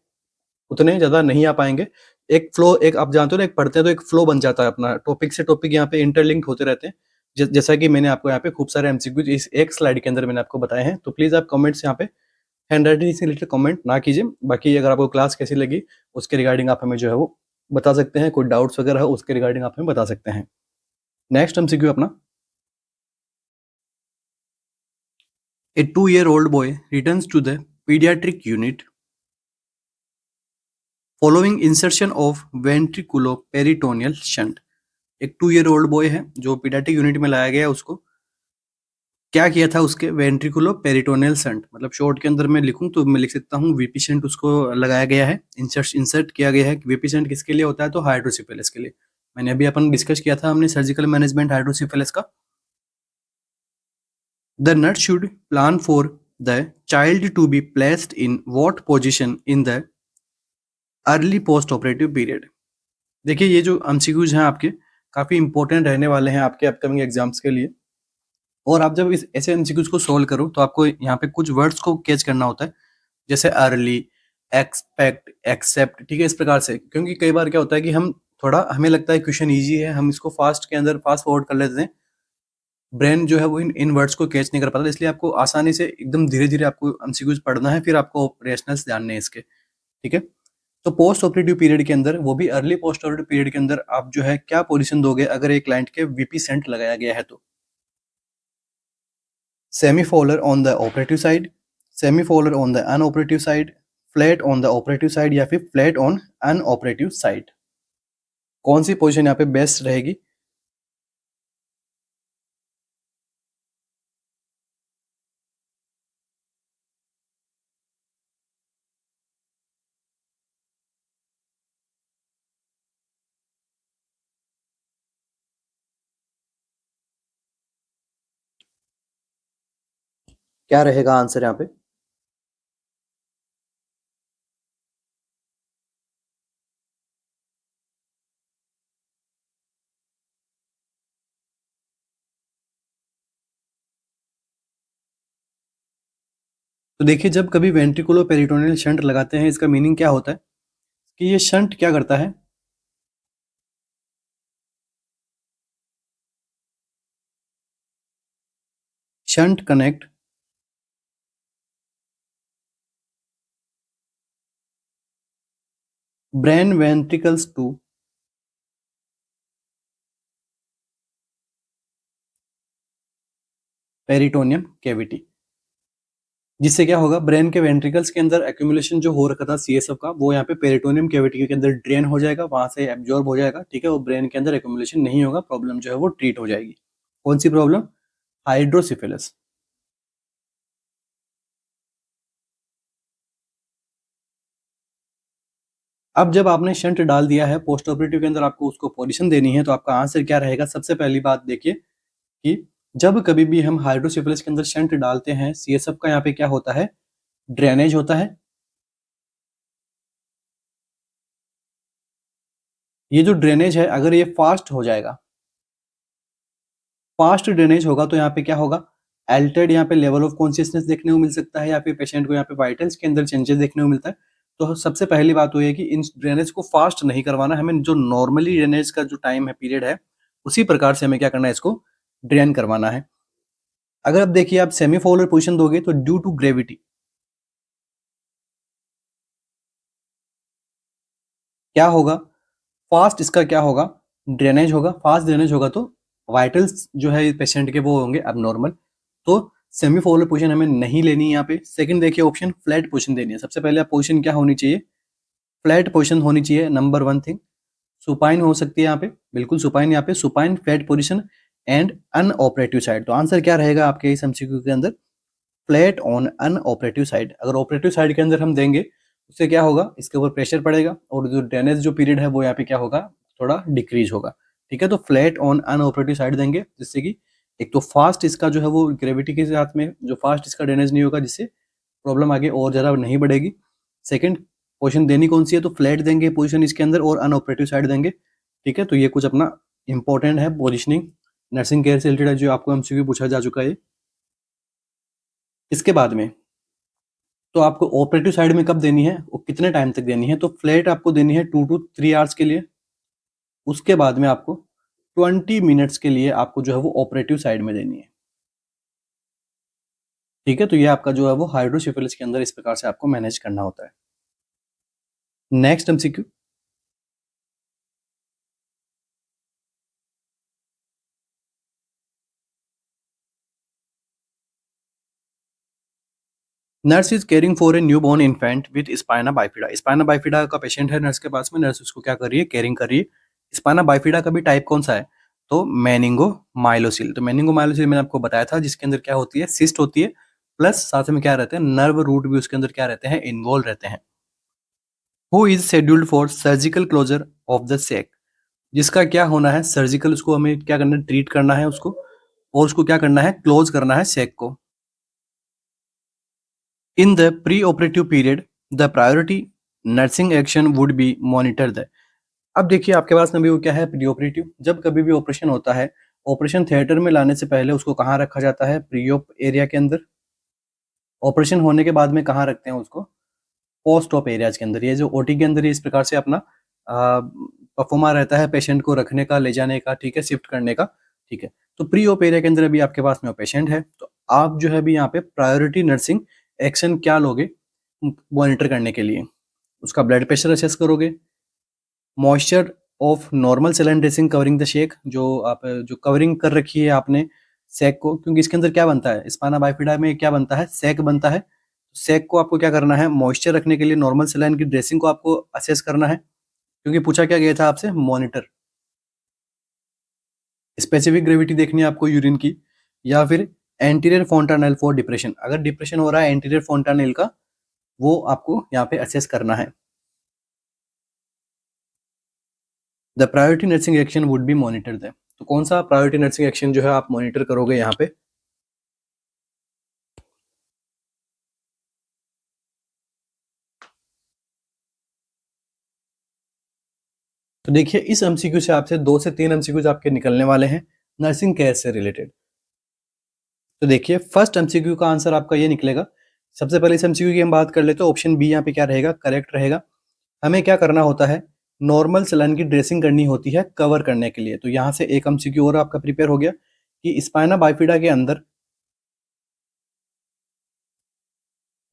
उतने ज्यादा नहीं आ पाएंगे। एक फ्लो, एक आप जानते हो ना, एक पढ़ते हैं तो एक फ्लो बन जाता है अपना, टॉपिक से टॉपिक यहाँ पे इंटरलिंक होते रहते हैं। जैसा कि मैंने आपको यहाँ पे खूब सारे एमसीक्यू इस एक स्लाइड के अंदर मैंने आपको बताए हैं। तो प्लीज आप कमेंट्स यहाँ पे हैंडराइटिंग से रिलेटेड कमेंट ना कीजिए। बाकी अगर आपको क्लास कैसी लगी उसके रिगार्डिंग आप हमें जो है वो बता सकते हैं, कोई डाउट्स वगैरह हो उसके रिगार्डिंग आप हमें बता सकते हैं। नेक्स्ट एमसीक्यू अपना, ए 2-year-old boy returns to the pediatric unit following insertion of ventriculoperitoneal shunt। एक 2-year-old बॉय है जो पीडियाट्रिक यूनिट में लाया गया है, उसको क्या किया था, उसके वेंट्रिकुलो पेरिटोनियल शंट, मतलब शॉर्ट के अंदर मैं लिखूं तो मैं लिख सकता हूँ वीपी शंट उसको लगाया गया है, इंसर्ट किया गया है। वीपी शंट किसके लिए होता है, तो हाइड्रोसिफिलिस के लिए। मैंने अभी अपन डिस्कस किया था हमने सर्जिकल मैनेजमेंट हाइड्रोसिफिलिस का। The nurse should plan for the child to be placed in what position in the early post operative period. देखिए ये जो एमसीक्यूज हैं आपके, काफ़ी इंपॉर्टेंट रहने वाले हैं आपके अपकमिंग एग्जाम्स के लिए। और आप जब इस ऐसे एमसीक्यूज को सोल्व करो तो आपको यहाँ पे कुछ वर्ड्स को कैच करना होता है, जैसे अर्ली, एक्सपेक्ट, एक्सेप्ट, ठीक है, इस प्रकार से। क्योंकि कई बार क्या होता है कि हम थोड़ा हमें लगता है क्वेश्चन ईजी है, हम इसको फास्ट के अंदर फास्ट फॉरवर्ड कर लेते हैं, ब्रेन जो है वो इन वर्ड्स को कैच नहीं कर पाता, इसलिए आपको आसानी से एकदम धीरे धीरे आपको एमसीक्यूज पढ़ना है, फिर आपको ऑपरेशनल्स जानने हैं इसके, ठीक है। तो पोस्ट ऑपरेटिव पीरियड के अंदर, वो भी अर्ली पोस्ट ऑपरेटिव पीरियड के अंदर, आप जो है क्या पोजीशन दोगे अगर एक क्लाइंट के वीपी सेंट लगाया गया है तो? Semi Fowler on the operative side, semi Fowler on the unoperative side, flat on the operative side, या फिर फ्लैट ऑन अनऑपरेटिव साइड? कौन सी पोजीशन यहाँ पे बेस्ट रहेगी? क्या रहेगा आंसर यहाँ पे? तो देखिए, जब कभी वेंट्रिकुलो पेरिटोनियल शंट लगाते हैं, इसका मीनिंग क्या होता है कि ये शंट क्या करता है, shunt connect brain ventricles to peritoneum cavity. जिससे क्या होगा, ब्रेन के वेंट्रिकल्स के अंदर एक्यूमुलेशन जो हो रखा था सीएसएफ का, वो यहाँ पे पेरिटोनियम कैविटी के अंदर ड्रेन हो जाएगा, वहां से एब्जॉर्ब हो जाएगा, ठीक है, और ब्रेन के अंदर एक्यूमुलेशन नहीं होगा, प्रॉब्लम जो है वो ट्रीट हो जाएगी। कौन सी प्रॉब्लम? हाइड्रोसिफिलिस। अब जब आपने शंट डाल दिया है पोस्ट ऑपरेटिव के अंदर, आपको उसको पोजीशन देनी है, तो आपका आंसर क्या रहेगा? सबसे पहली बात देखिए कि जब कभी भी हम हाइड्रोसिफिलिस के अंदर शंट डालते हैं, सीएसएफ का यहाँ पे क्या होता है, ड्रेनेज होता है। ये जो ड्रेनेज है, अगर ये फास्ट हो जाएगा, फास्ट ड्रेनेज होगा, तो यहाँ पे क्या होगा, एल्टर्ड यहाँ पे लेवल ऑफ कॉन्शियसनेस देखने को मिल सकता है, या फिर पेशेंट को यहाँ पे वाइटल्स के अंदर चेंजेस देखने को मिलता है। तो सबसे पहली बात तो ये है कि इन ड्रेनेज को फास्ट नहीं करवाना, हमें जो नॉर्मली ड्रेनेज का जो टाइम है, पीरियड है, उसी प्रकार से हमें क्या करना है, इसको ड्रेन करवाना है। अगर आप देखिए, आप सेमीफोलर पोजीशन दोगे तो ड्यू टू ग्रेविटी क्या होगा, फास्ट इसका क्या होगा, ड्रेनेज होगा। फास्ट ड्रेनेज होगा तो वाइटल्स जो है पेशेंट के वो होंगे अबनॉर्मल, तो सेमीफोलर पोजीशन हमें नहीं लेनी है यहाँ पे। सेकंड देखिए ऑप्शन, फ्लैट पोजीशन देनी है। सबसे पहले आप पोजीशन क्या होनी चाहिए, फ्लैट पोजीशन होनी चाहिए, नंबर वन थिंग। सुपाइन हो सकती है यहाँ पे, बिल्कुल सुपाइन, यहाँ पे supine flat position and unoperative side. तो आंसर क्या रहेगा आपके इस एमसीक्यू के अंदर, फ्लैट ऑन अनऑपरेटिव साइड। अगर ऑपरेटिव साइड के अंदर हम देंगे, उससे क्या होगा, इसके ऊपर प्रेशर पड़ेगा, और जो ड्रेनेज जो पीरियड है वो यहाँ पे क्या होगा, थोड़ा डिक्रीज होगा, ठीक है। तो फ्लैट ऑन अनऑपरेटिव साइड देंगे, जिससे कि एक तो फास्ट इसका जो है वो ग्रेविटी के साथ में जो फास्ट इसका ड्रेनेज नहीं होगा, जिससे प्रॉब्लम आगे और ज़्यादा नहीं बढ़ेगी। सेकंड पोजीशन देनी कौन सी है, तो फ्लैट देंगे पोजीशन इसके अंदर, और अनऑपरेटिव साइड देंगे, ठीक है। तो ये कुछ अपना इंपॉर्टेंट है पोजिशनिंग नर्सिंग केयर से रिलेटेड, जो आपको एमसीक्यू पूछा जा चुका है। इसके बाद में तो आपको ऑपरेटिव साइड में कब देनी है, वो कितने टाइम तक देनी है, तो फ्लैट आपको देनी है 2 to 3 आवर्स के लिए। उसके बाद में आपको 20 मिनट्स के लिए आपको जो है वो ऑपरेटिव साइड में देनी है, ठीक है। तो ये आपका जो है वो हाइड्रोसिफिलिस के अंदर इस प्रकार से आपको मैनेज करना होता है। Next MCQ, nurse is caring for a new born infant with spina bifida. Spina bifida का पेशेंट है नर्स के पास में, नर्स उसको क्या कर रही है, केयरिंग कर रही है। स्पाइना बाइफिडा का भी टाइप कौन सा है, तो मेनिंगो माइलोसिल। तो मेनिंगो माइलोसिल मैंने आपको बताया था, जिसके अंदर क्या होती है, सिस्ट होती है, प्लस साथ में क्या रहते हैं, नर्व रूट भी उसके अंदर क्या रहते हैं, इन्वॉल्व रहते हैं। Who is scheduled for surgical closure of the sac. जिसका क्या होना है, सर्जिकल, उसको हमें क्या करना है, ट्रीट करना है उसको, और उसको क्या करना है, क्लोज करना है सेक को। In the pre-operative period, the priority nursing action would be monitored. अब देखिए आपके पास में भी वो क्या है, प्री ऑपरेटिव। जब कभी भी ऑपरेशन होता है, ऑपरेशन थिएटर में लाने से पहले उसको कहाँ रखा जाता है, प्री ऑप एरिया के अंदर। ऑपरेशन होने के बाद में कहाँ रखते हैं उसको, पोस्ट ऑप एरियाज के अंदर। ये जो ओटी के अंदर, ये इस प्रकार से अपना परफॉर्मा रहता है पेशेंट को रखने का, ले जाने का, ठीक है, शिफ्ट करने का, ठीक है। तो प्री ऑप एरिया के अंदर अभी आपके पास में पेशेंट है, तो आप जो है अभी यहाँ पे प्रायोरिटी नर्सिंग एक्शन क्या लोगे मॉनिटर करने के लिए? उसका ब्लड प्रेशर असेस करोगे, moisture of normal saline dressing covering the shake, जो कवरिंग कर रखी है आपने सेक को, क्योंकि इसके अंदर क्या बनता है, स्पाइना बाइफिडा में क्या बनता है, सेक बनता है। सेक को आपको क्या करना है, मॉइस्चर रखने के लिए नॉर्मल सेलाइन की ड्रेसिंग को आपको असेस करना है, क्योंकि पूछा क्या गया था आपसे, मॉनिटर। स्पेसिफिक ग्रेविटी देखनी है आपको यूरिन की, या फिर एंटीरियर फोंटानेल फॉर डिप्रेशन, अगर डिप्रेशन हो रहा है एंटीरियर फोंटानेल का, वो आपको यहाँ पे असेस करना है। The priority nursing action would be monitored है, तो कौन सा प्रायोरिटी नर्सिंग एक्शन जो है आप मॉनिटर करोगे यहाँ पे? तो देखिए इस एमसीक्यू से आपसे 2 से 3 एमसीक्यूज आपके निकलने वाले हैं नर्सिंग केयर से रिलेटेड। तो देखिए फर्स्ट एमसीक्यू का आंसर आपका ये निकलेगा। सबसे पहले इस एमसीक्यू की हम बात कर लेते हैं, ऑप्शन बी यहाँ पे क्या रहेगा, करेक्ट रहेगा। हमें क्या करना होता है, नॉर्मल सेलाइन की ड्रेसिंग करनी होती है कवर करने के लिए। तो यहाँ से एक एमसीक्यू और आपका प्रिपेयर हो गया कि स्पाइना बाइफिडा के अंदर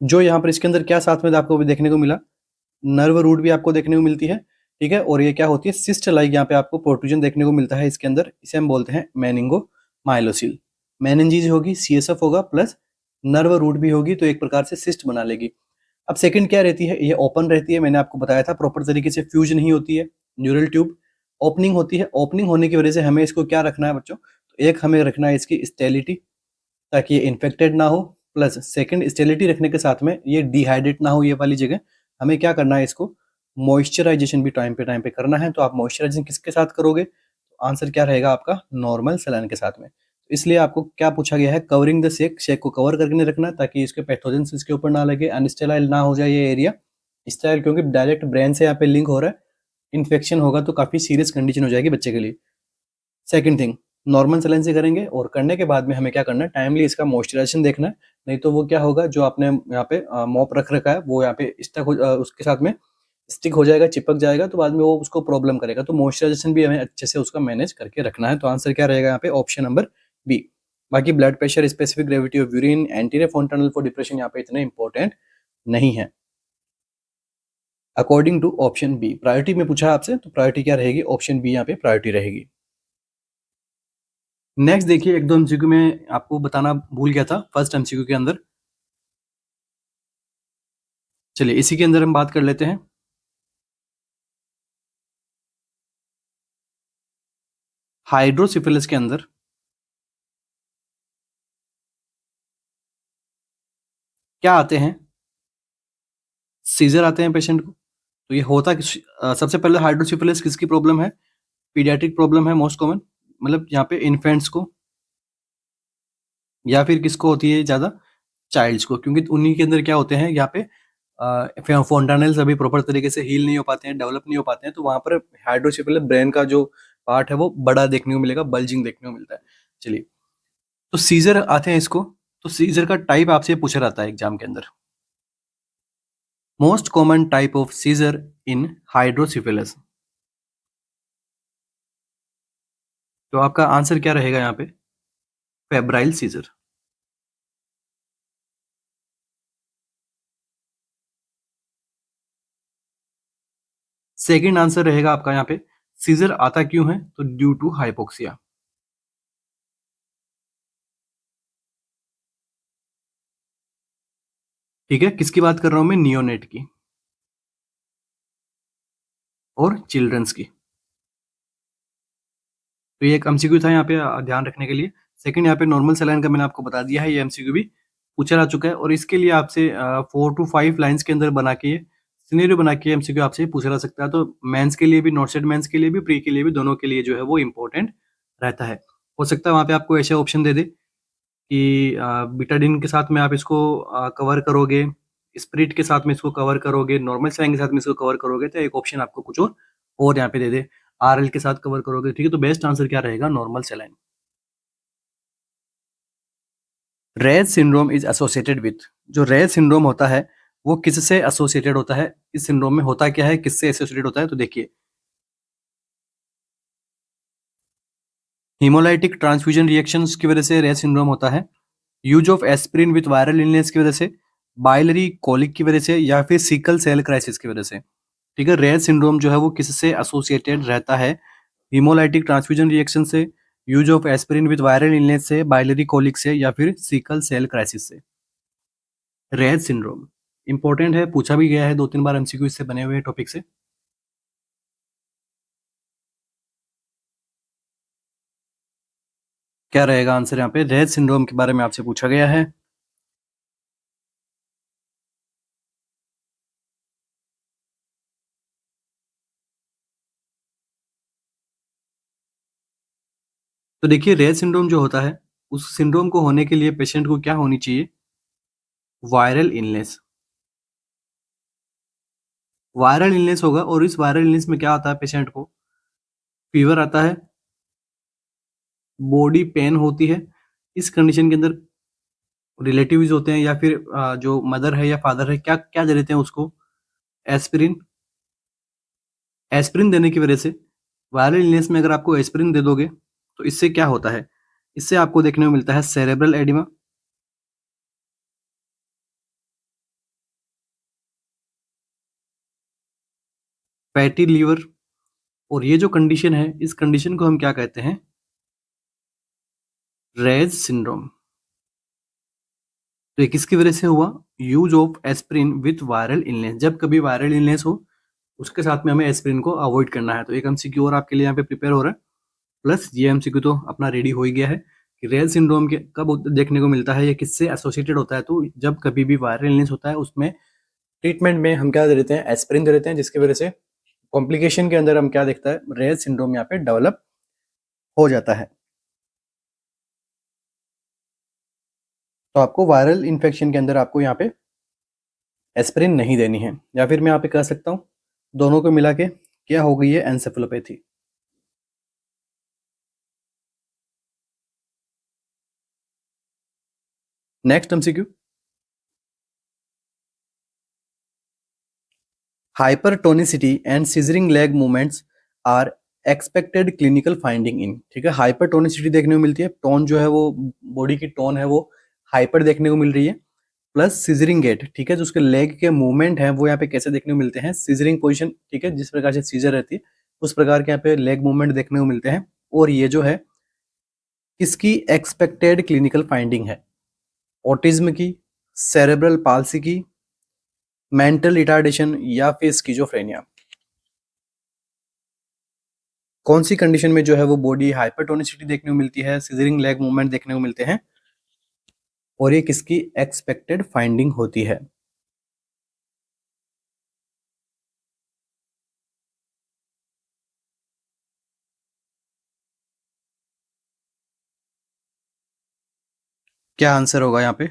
जो यहाँ पर इसके अंदर क्या साथ में आपको भी देखने को मिला, नर्व रूट भी आपको देखने को मिलती है, ठीक है। और ये क्या होती है, सिस्ट लाइक यहाँ पे आपको प्रोट्रूजन देखने को मिलता है इसके अंदर, इसे हम बोलते हैं मेनिंगो माइलोसिल। मेनिंजीज होगी, सीएसएफ होगा, प्लस नर्व रूट भी होगी, तो एक प्रकार से सिस्ट बना लेगी। अब सेकंड क्या रहती है, ये ओपन रहती है, मैंने आपको बताया था प्रॉपर तरीके से फ्यूज नहीं होती है, न्यूरल ट्यूब ओपनिंग होती है। ओपनिंग होने की वजह से हमें इसको क्या रखना है बच्चों, तो एक हमें रखना है इसकी स्टेलिटी, ताकि ये इन्फेक्टेड ना हो, प्लस सेकंड स्टेलिटी रखने के साथ में ये डिहाइड्रेट ना हो, ये वाली जगह हमें क्या करना है, इसको मॉइस्चराइजेशन भी टाइम पे करना है। तो आप मॉइस्चराइजेशन किसके साथ करोगे, तो आंसर क्या रहेगा आपका, नॉर्मल सलाइन के साथ में। तो इसलिए आपको क्या पूछा गया है, कवरिंग द शेक, शेक को कवर करके रखना ताकि इसके पैथोजन इसके ऊपर ना लगे, अनस्टेराइल ना हो जाए ये एरिया। स्टेराइल क्योंकि डायरेक्ट ब्रेन से यहाँ पे लिंक हो रहा है, इन्फेक्शन होगा तो काफी सीरियस कंडीशन हो जाएगी बच्चे के लिए। सेकंड थिंग, नॉर्मल सेलाइन से करेंगे, और करने के बाद में हमें क्या करना है, टाइमली इसका मॉइस्चराइजेशन देखना है। नहीं तो वो क्या होगा, जो आपने यहाँ पे मॉप रख रखा है वो यहाँ पे स्टक हो, उसके साथ में स्टिक हो जाएगा, चिपक जाएगा, तो बाद में वो उसको प्रॉब्लम करेगा। तो मॉइस्चराइजेशन भी हमें अच्छे से उसका मैनेज करके रखना है। तो आंसर क्या रहेगा यहाँ पे, ऑप्शन नंबर बी। बाकी blood pressure, specific gravity of urine, anterior fontanelle for depression यहाँ पे इतने इंपॉर्टेंट नहीं है according to option B. Priority में पूछा आपसे, तो प्रायोरिटी क्या रहेगी, ऑप्शन बी यहाँ पे प्रायोरिटी रहेगी। नेक्स्ट देखिए, एक दो एमसीक्यू में आपको बताना भूल गया था फर्स्ट एमसीक्यू के अंदर। चलिए इसी के अंदर हम बात कर लेते हैं। हाइड्रोसिफिलिस के अंदर क्या आते हैं, सीजर आते हैं पेशेंट को। तो ये होता सबसे पहले हाइड्रोसिफिलिस किसकी प्रॉब्लम है, पीडियाट्रिक प्रॉब्लम है मोस्ट कॉमन, मतलब यहाँ पे इन्फेंट्स को, या फिर किसको होती है ज़्यादा, चाइल्ड्स को, क्योंकि उन्हीं के अंदर क्या होते हैं यहाँ पे फोंटानेल्स अभी प्रॉपर तरीके से हील नहीं हो पाते हैं, डेवलप नहीं हो पाते हैं, तो वहाँ पर हाइड्रोसिफिलिस ब्रेन का जो पार्ट है वो बड़ा देखने को मिलेगा, बल्जिंग देखने को मिलता है। चलिए, तो सीजर आते हैं इसको। तो सीजर का टाइप आपसे पूछा जाता है एग्जाम के अंदर, most common type of seizure in hydrocephalus. तो आपका आंसर क्या रहेगा यहाँ पे, फेब्राइल सीजर। सेकंड आंसर रहेगा आपका यहाँ पे, सीजर आता क्यों है, तो ड्यू टू हाइपोक्सिया। ठीक है, किसकी बात कर रहा हूं मैं, नियोनेट की और चिल्ड्रंस की। तो ये एक एमसीक्यू था यहाँ पे ध्यान रखने के लिए। सेकंड यहाँ पे नॉर्मल सलाइन का मैंने आपको बता दिया है, ये एमसीक्यू भी पूछा जा चुका है, और इसके लिए आपसे 4 to 5 लाइंस के अंदर बना के सिनेरियो बना के एमसीक्यू आपसे पूछा जा सकता है। तो मेंस के लिए भी, नॉट सेट मेंस के लिए भी, प्री के लिए भी, दोनों के लिए जो है वो इंपॉर्टेंट रहता है। हो सकता है वहाँ पे आपको ऐसे ऑप्शन दे दे कि बीटाडिन के साथ में आप इसको कवर करोगे, स्प्रिट के साथ में इसको कवर करोगे, नॉर्मल सलाइन के साथ में इसको कवर करोगे, तो एक ऑप्शन आपको कुछ और और यहाँ पे दे दे RL के साथ कवर करोगे, ठीक है, तो बेस्ट आंसर क्या रहेगा, normal saline. Reye syndrome is associated with, जो रेज सिंड्रोम होता है वो किससे एसोसिएटेड होता है, इस सिंड्रोम में होता क्या है, किससे एसोसिएटेड होता है, तो देखिए हीमोलाइटिक ट्रांसफ्यूजन रिएक्शंस की वजह से रेज सिंड्रोम होता है, use of aspirin with viral illness की वजह से, बाइलरी कोलिक की वजह से, या फिर सिकल सेल क्राइसिस की वजह से। ठीक है, रेज सिंड्रोम जो है वो किससे एसोसिएटेड रहता है, हीमोलाइटिक ट्रांसफ्यूजन रिएक्शन से, use of aspirin with viral illness से, बाइलरी कोलिक से, या फिर सिकल सेल क्राइसिस से। रेज सिंड्रोम इंपॉर्टेंट है, पूछा भी गया है 2-3 बार एमसीक्यू इससे बने हुए टॉपिक से। क्या रहेगा आंसर, यहाँ पे रेज सिंड्रोम के बारे में आपसे पूछा गया है। तो देखिए रेज सिंड्रोम जो होता है, उस सिंड्रोम को होने के लिए पेशेंट को क्या होनी चाहिए, वायरल इलनेस। वायरल इलनेस होगा, और इस वायरल इलनेस में क्या आता है, पेशेंट को फीवर आता है, बॉडी पेन होती है। इस कंडीशन के अंदर रिलेटिव्स होते हैं, या फिर जो मदर है या फादर है, क्या क्या दे देते हैं उसको, एस्पिरिन। एस्पिरिन देने की वजह से वायरल इलनेस में अगर आपको एस्पिरिन दे दोगे तो इससे क्या होता है, इससे आपको देखने को मिलता है सेरेब्रल एडिमा, फैटी लीवर, और ये जो कंडीशन है, इस कंडीशन को हम क्या कहते हैं, रेज सिंड्रोम। तो ये किसकी वजह से हुआ, use of aspirin with viral illness. जब कभी वायरल इलनेस हो उसके साथ में हमें एस्पिरिन को अवॉइड करना है। तो एक एमसीक्यू और आपके लिए यहाँ पे प्रिपेयर हो रहा है, प्लस ये एमसीक्यू तो अपना रेडी हो ही गया है कि रेल सिंड्रोम के कब देखने को मिलता है, ये किससे एसोसिएटेड होता है, तो जब कभी भी वायरल इलनेस होता है उसमें ट्रीटमेंट में हम क्या दे देते हैं, एस्पिरिन दे देते हैं, जिसकी वजह से कॉम्प्लिकेशन के अंदर हम क्या देखता है, रेल सिंड्रोम यहाँ पे डेवलप हो जाता है। तो आपको वायरल इन्फेक्शन के अंदर आपको यहाँ पे एस्पिरिन नहीं देनी है, या फिर मैं यहाँ पे कह सकता हूँ दोनों को मिला के क्या हो गई है, encephalopathy. Next MCQ, hypertonicity and seizuring leg movements are expected clinical finding in. ठीक है, हाइपरटोनिसिटी देखने को मिलती है, टोन जो है वो बॉडी की टोन है वो हाइपर देखने को मिल रही है, प्लस सीजरिंग गेट। ठीक है, जो उसके लेग के मूवमेंट है वो यहाँ पे कैसे देखने को मिलते हैं, सीजरिंग पोजिशन। ठीक है, जिस प्रकार से सीजर रहती है उस प्रकार के यहाँ पे लेग मूवमेंट देखने को मिलते हैं, और ये जो है किसकी एक्सपेक्टेड क्लिनिकल फाइंडिंग है, ऑटिज्म की, सेरेब्रल पाल्सी की, मेंटल रिटार्डेशन, या फिर स्किजोफ्रेनिया। कौन सी कंडीशन में जो है वो बॉडी हाइपरटोनिसिटी देखने को मिलती है, सीजरिंग लेग मूवमेंट देखने को मिलते हैं, और ये किसकी एक्सपेक्टेड फाइंडिंग होती है। क्या आंसर होगा यहाँ पे,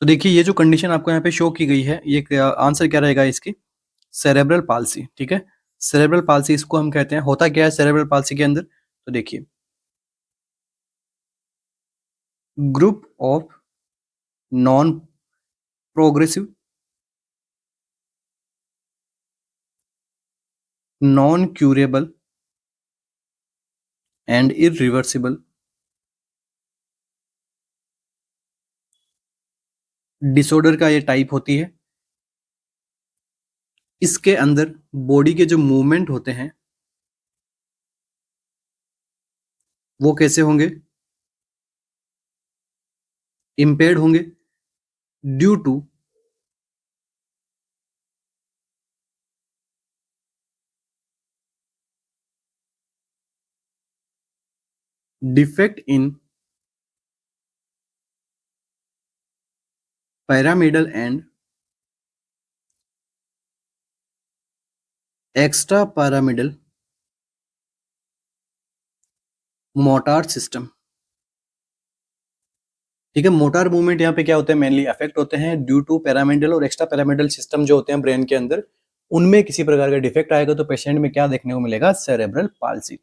तो देखिए ये जो कंडीशन आपको यहाँ पे शो की गई है, ये आंसर क्या रहेगा इसकी, सेरेब्रल पाल्सी। ठीक है, सेरेब्रल पाल्सी इसको हम कहते हैं। होता क्या है सेरेब्रल पाल्सी के अंदर, तो देखिए group of non progressive, non curable and irreversible disorder का ये टाइप होती है। इसके अंदर बॉडी के जो मूवमेंट होते हैं वो कैसे होंगे, इम्पेयर्ड होंगे, due to defect in pyramidal and extra pyramidal motor system. ठीक है, मोटार मूवमेंट यहाँ पे क्या होते हैं, मेनली अफेक्ट होते हैं ड्यू टू पैरामेडल और एक्स्ट्रा पैरामेडल सिस्टम जो होते हैं ब्रेन के अंदर, उनमें किसी प्रकार का डिफेक्ट आएगा तो पेशेंट में क्या देखने को मिलेगा, सेरेब्रल पाल्सी।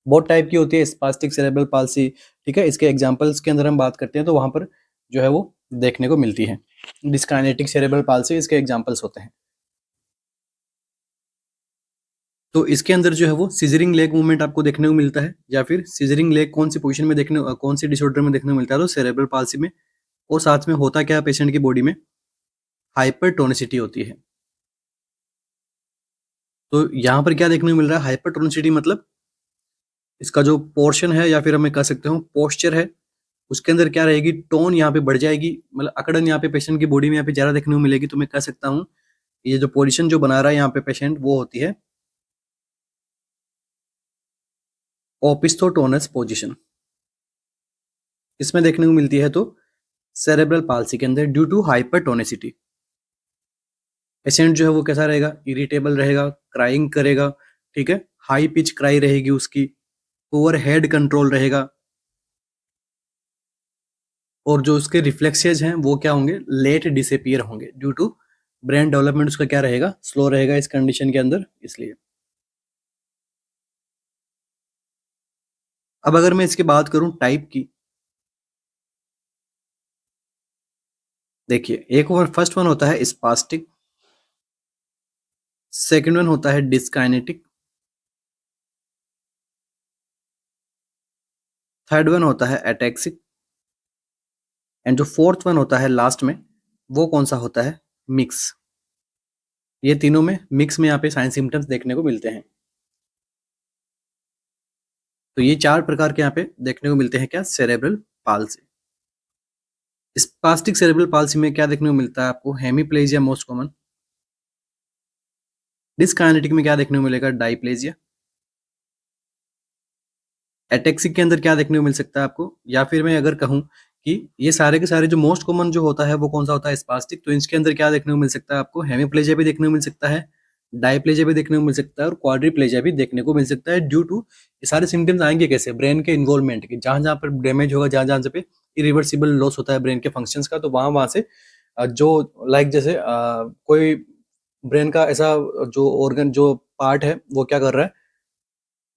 बहुत टाइप की होती है स्पास्टिक सेरेब्रल पाल्सी। ठीक है, इसके एग्जांपल्स के अंदर हम बात करते हैं तो वहां पर जो है वो देखने को मिलती है। डिस्काइनेटिक सेरेब्रल पाल्सी इसके एग्जांपल्स होते हैं। तो इसके अंदर जो है वो सीजरिंग लेग मूवमेंट आपको देखने को मिलता है, या फिर सीजरिंग लेग कौन सी पोजीशन में देखने, कौन सी डिसऑर्डर में देखने को मिलता है, तो सेरेब्रल पाल्सी में। और साथ में होता क्या है पेशेंट की बॉडी में, हाइपरटोनिसिटी होती है। तो यहाँ पर क्या देखने को मिल रहा है, हाइपरटोनिसिटी मतलब इसका जो पोर्शन है या फिर हमें कह सकते हो पोस्चर है, उसके अंदर क्या रहेगी, टोन यहाँ पे बढ़ जाएगी, मतलब अकड़न यहाँ पे पेशेंट की बॉडी में यहाँ पे ज्यादा देखने को मिलेगी। तो मैं कह सकता हूँ ये जो पोजीशन जो बना रहा है यहाँ पे पेशेंट, वो होती है ओपिस्थोटोनस पोजीशन। इसमें देखने को मिलती है तो सेरेब्रल पाल्सी के अंदर ड्यू टू हाइपरटोनिसिटी। पेशेंट जो है वो कैसा रहेगा, इरिटेबल रहेगा, क्राइंग करेगा। ठीक है, हाई पिच क्राई रहेगी उसकी, पुअर हेड कंट्रोल रहेगा, और जो उसके रिफ्लेक्सेज हैं वो क्या होंगे, लेट डिसअपीयर होंगे ड्यू टू ब्रेन डेवलपमेंट उसका क्या रहेगा, स्लो रहेगा इस कंडीशन के अंदर, इसलिए। अब अगर मैं इसकी बात करूं टाइप की, देखिए एक और फर्स्ट वन होता है स्पास्टिक, सेकंड वन होता है डिस्काइनेटिक, थर्ड वन होता है एटैक्सिक, एंड जो फोर्थ वन होता है लास्ट में, वो कौन सा होता है, मिक्स। ये तीनों में मिक्स में यहाँ पे साइन सिम्टम्स देखने को मिलते हैं। तो ये चार प्रकार के यहाँ पे देखने को मिलते हैं क्या, cerebral palsy. Spastic cerebral palsy में क्या देखने को मिलता है आपको, हेमीप्लेजिया मोस्ट कॉमन। डिस्काइनेटिक में क्या देखने को मिलेगा, डाइप्लेजिया। एटेक्सिक के अंदर क्या देखने को मिल सकता है आपको, या फिर मैं अगर कहूँ कि ये सारे के सारे जो मोस्ट कॉमन जो होता है वो कौन सा होता है, स्पास्टिक, तो इसके अंदर क्या देखने को मिल सकता है आपको, हेमीप्लेजिया भी देखने को मिल सकता है, डाइप्लेजिया भी देखने को मिल सकता है, और क्वाड्रिप्लेजिया भी देखने को मिल सकता है। ड्यू टू ये सारे सिम्टम्स आएंगे कैसे, ब्रेन के इन्वॉल्वमेंट के, जहां जहां पर डैमेज होगा, जहां जहां पे इरिवर्सिबल लॉस होता है ब्रेन के फंक्शंस का, तो वहां वहां से जो लाइक जैसे कोई ब्रेन का ऐसा जो ऑर्गन जो पार्ट है वो क्या कर रहा है,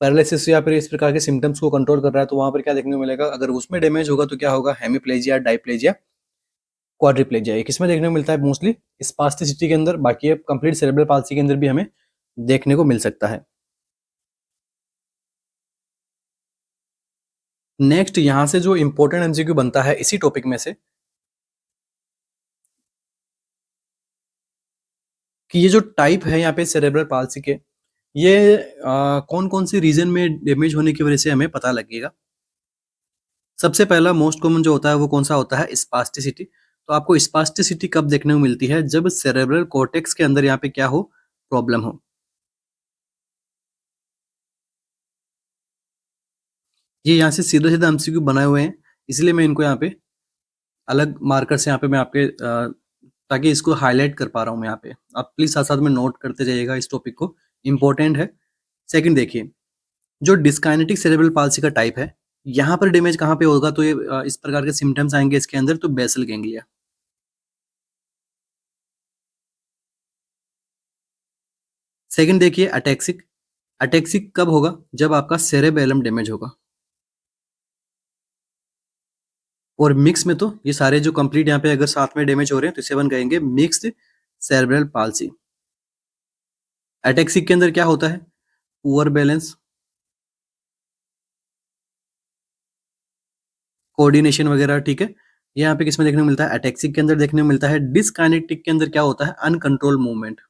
पैरालिसिस या फिर इस प्रकार के सिम्टम्स को कंट्रोल कर रहा है, तो वहां पर क्या देखने को मिलेगा, अगर उसमें डैमेज होगा तो क्या होगा, हेमीप्लेजिया, डाइप्लेजिया, क्वाड्रिप्लेजिया। ये किसमें देखने को मिलता है, मोस्टली स्पास्टिसिटी के अंदर। बाकी ये कंप्लीट सेरेब्रल पाल्सी के अंदर भी हमें देखने को मिल सकता है। नेक्स्ट यहां से जो इंपॉर्टेंट एमसीक्यू बनता है इसी टॉपिक में से, कि ये जो टाइप है यहाँ पे सेरेब्रल पाल्सी के, ये कौन कौन सी रीजन में डैमेज होने की वजह से हमें पता लगेगा। सबसे पहला मोस्ट कॉमन जो होता है वो कौन सा होता है, स्पास्टिसिटी। तो आपको स्पास्टिसिटी कब देखने को मिलती है, जब सेरेब्रल कॉर्टेक्स के अंदर यहाँ पे क्या हो, प्रॉब्लम हो। ये यहाँ से सीधा सीधा एमसीक्यू बनाए हुए हैं, इसलिए मैं इनको यहाँ पे अलग मार्कर से यहाँ पे मैं आपके ताकि इसको हाईलाइट कर पा रहा हूँ मैं यहाँ पे। आप प्लीज साथ साथ में नोट करते जाइएगा इस टॉपिक को, इंपॉर्टेंट है। सेकंड देखिए, जो डिस्काइनेटिक सेरेब्रल पाल्सी का टाइप है, यहाँ पर डैमेज कहाँ पे होगा, तो ये इस प्रकार के सिम्टम्स आएंगे इसके अंदर, तो बेसल गैंग्लिया। सेकंड देखिए अटैक्सिक, अटैक्सिक कब होगा, जब आपका सेरेबेलम डैमेज होगा। और मिक्स में तो ये सारे जो कंप्लीट यहाँ पे अगर साथ में डैमेज हो रहे हैं तो इसे अपन कहेंगे मिक्स्ड सेरेब्रल पाल्सी। अटैक्सिक के अंदर क्या होता है, पुअर बैलेंस, कोऑर्डिनेशन वगैरह। ठीक है, ये यहाँ पे किसमें देखने को मिलता है, अटैक्सिक के अंदर देखने को मिलता है। डिस्काइनेटिक के अंदर क्या होता है, अनकंट्रोल मूवमेंट।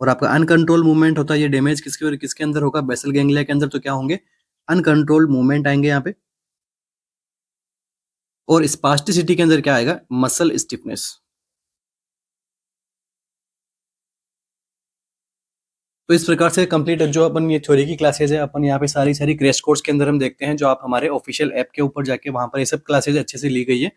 और आपका अनकंट्रोल मूवमेंट होता है, ये डैमेज किसके अंदर होगा, बेसल गैंग्लिया के अंदर, तो क्या होंगे, अनकंट्रोल मूवमेंट आएंगे यहाँ पे। और स्पास्टिसिटी के अंदर क्या आएगा, मसल स्टिफनेस। तो इस प्रकार से कंप्लीट जो अपन ये थ्योरी की क्लासेज है, अपन यहाँ पे सारी सारी क्रैश कोर्स के अंदर हम देखते हैं, जो आप हमारे ऑफिशियल ऐप के ऊपर जाके वहाँ पर ये सब क्लासेज अच्छे से ली गई है।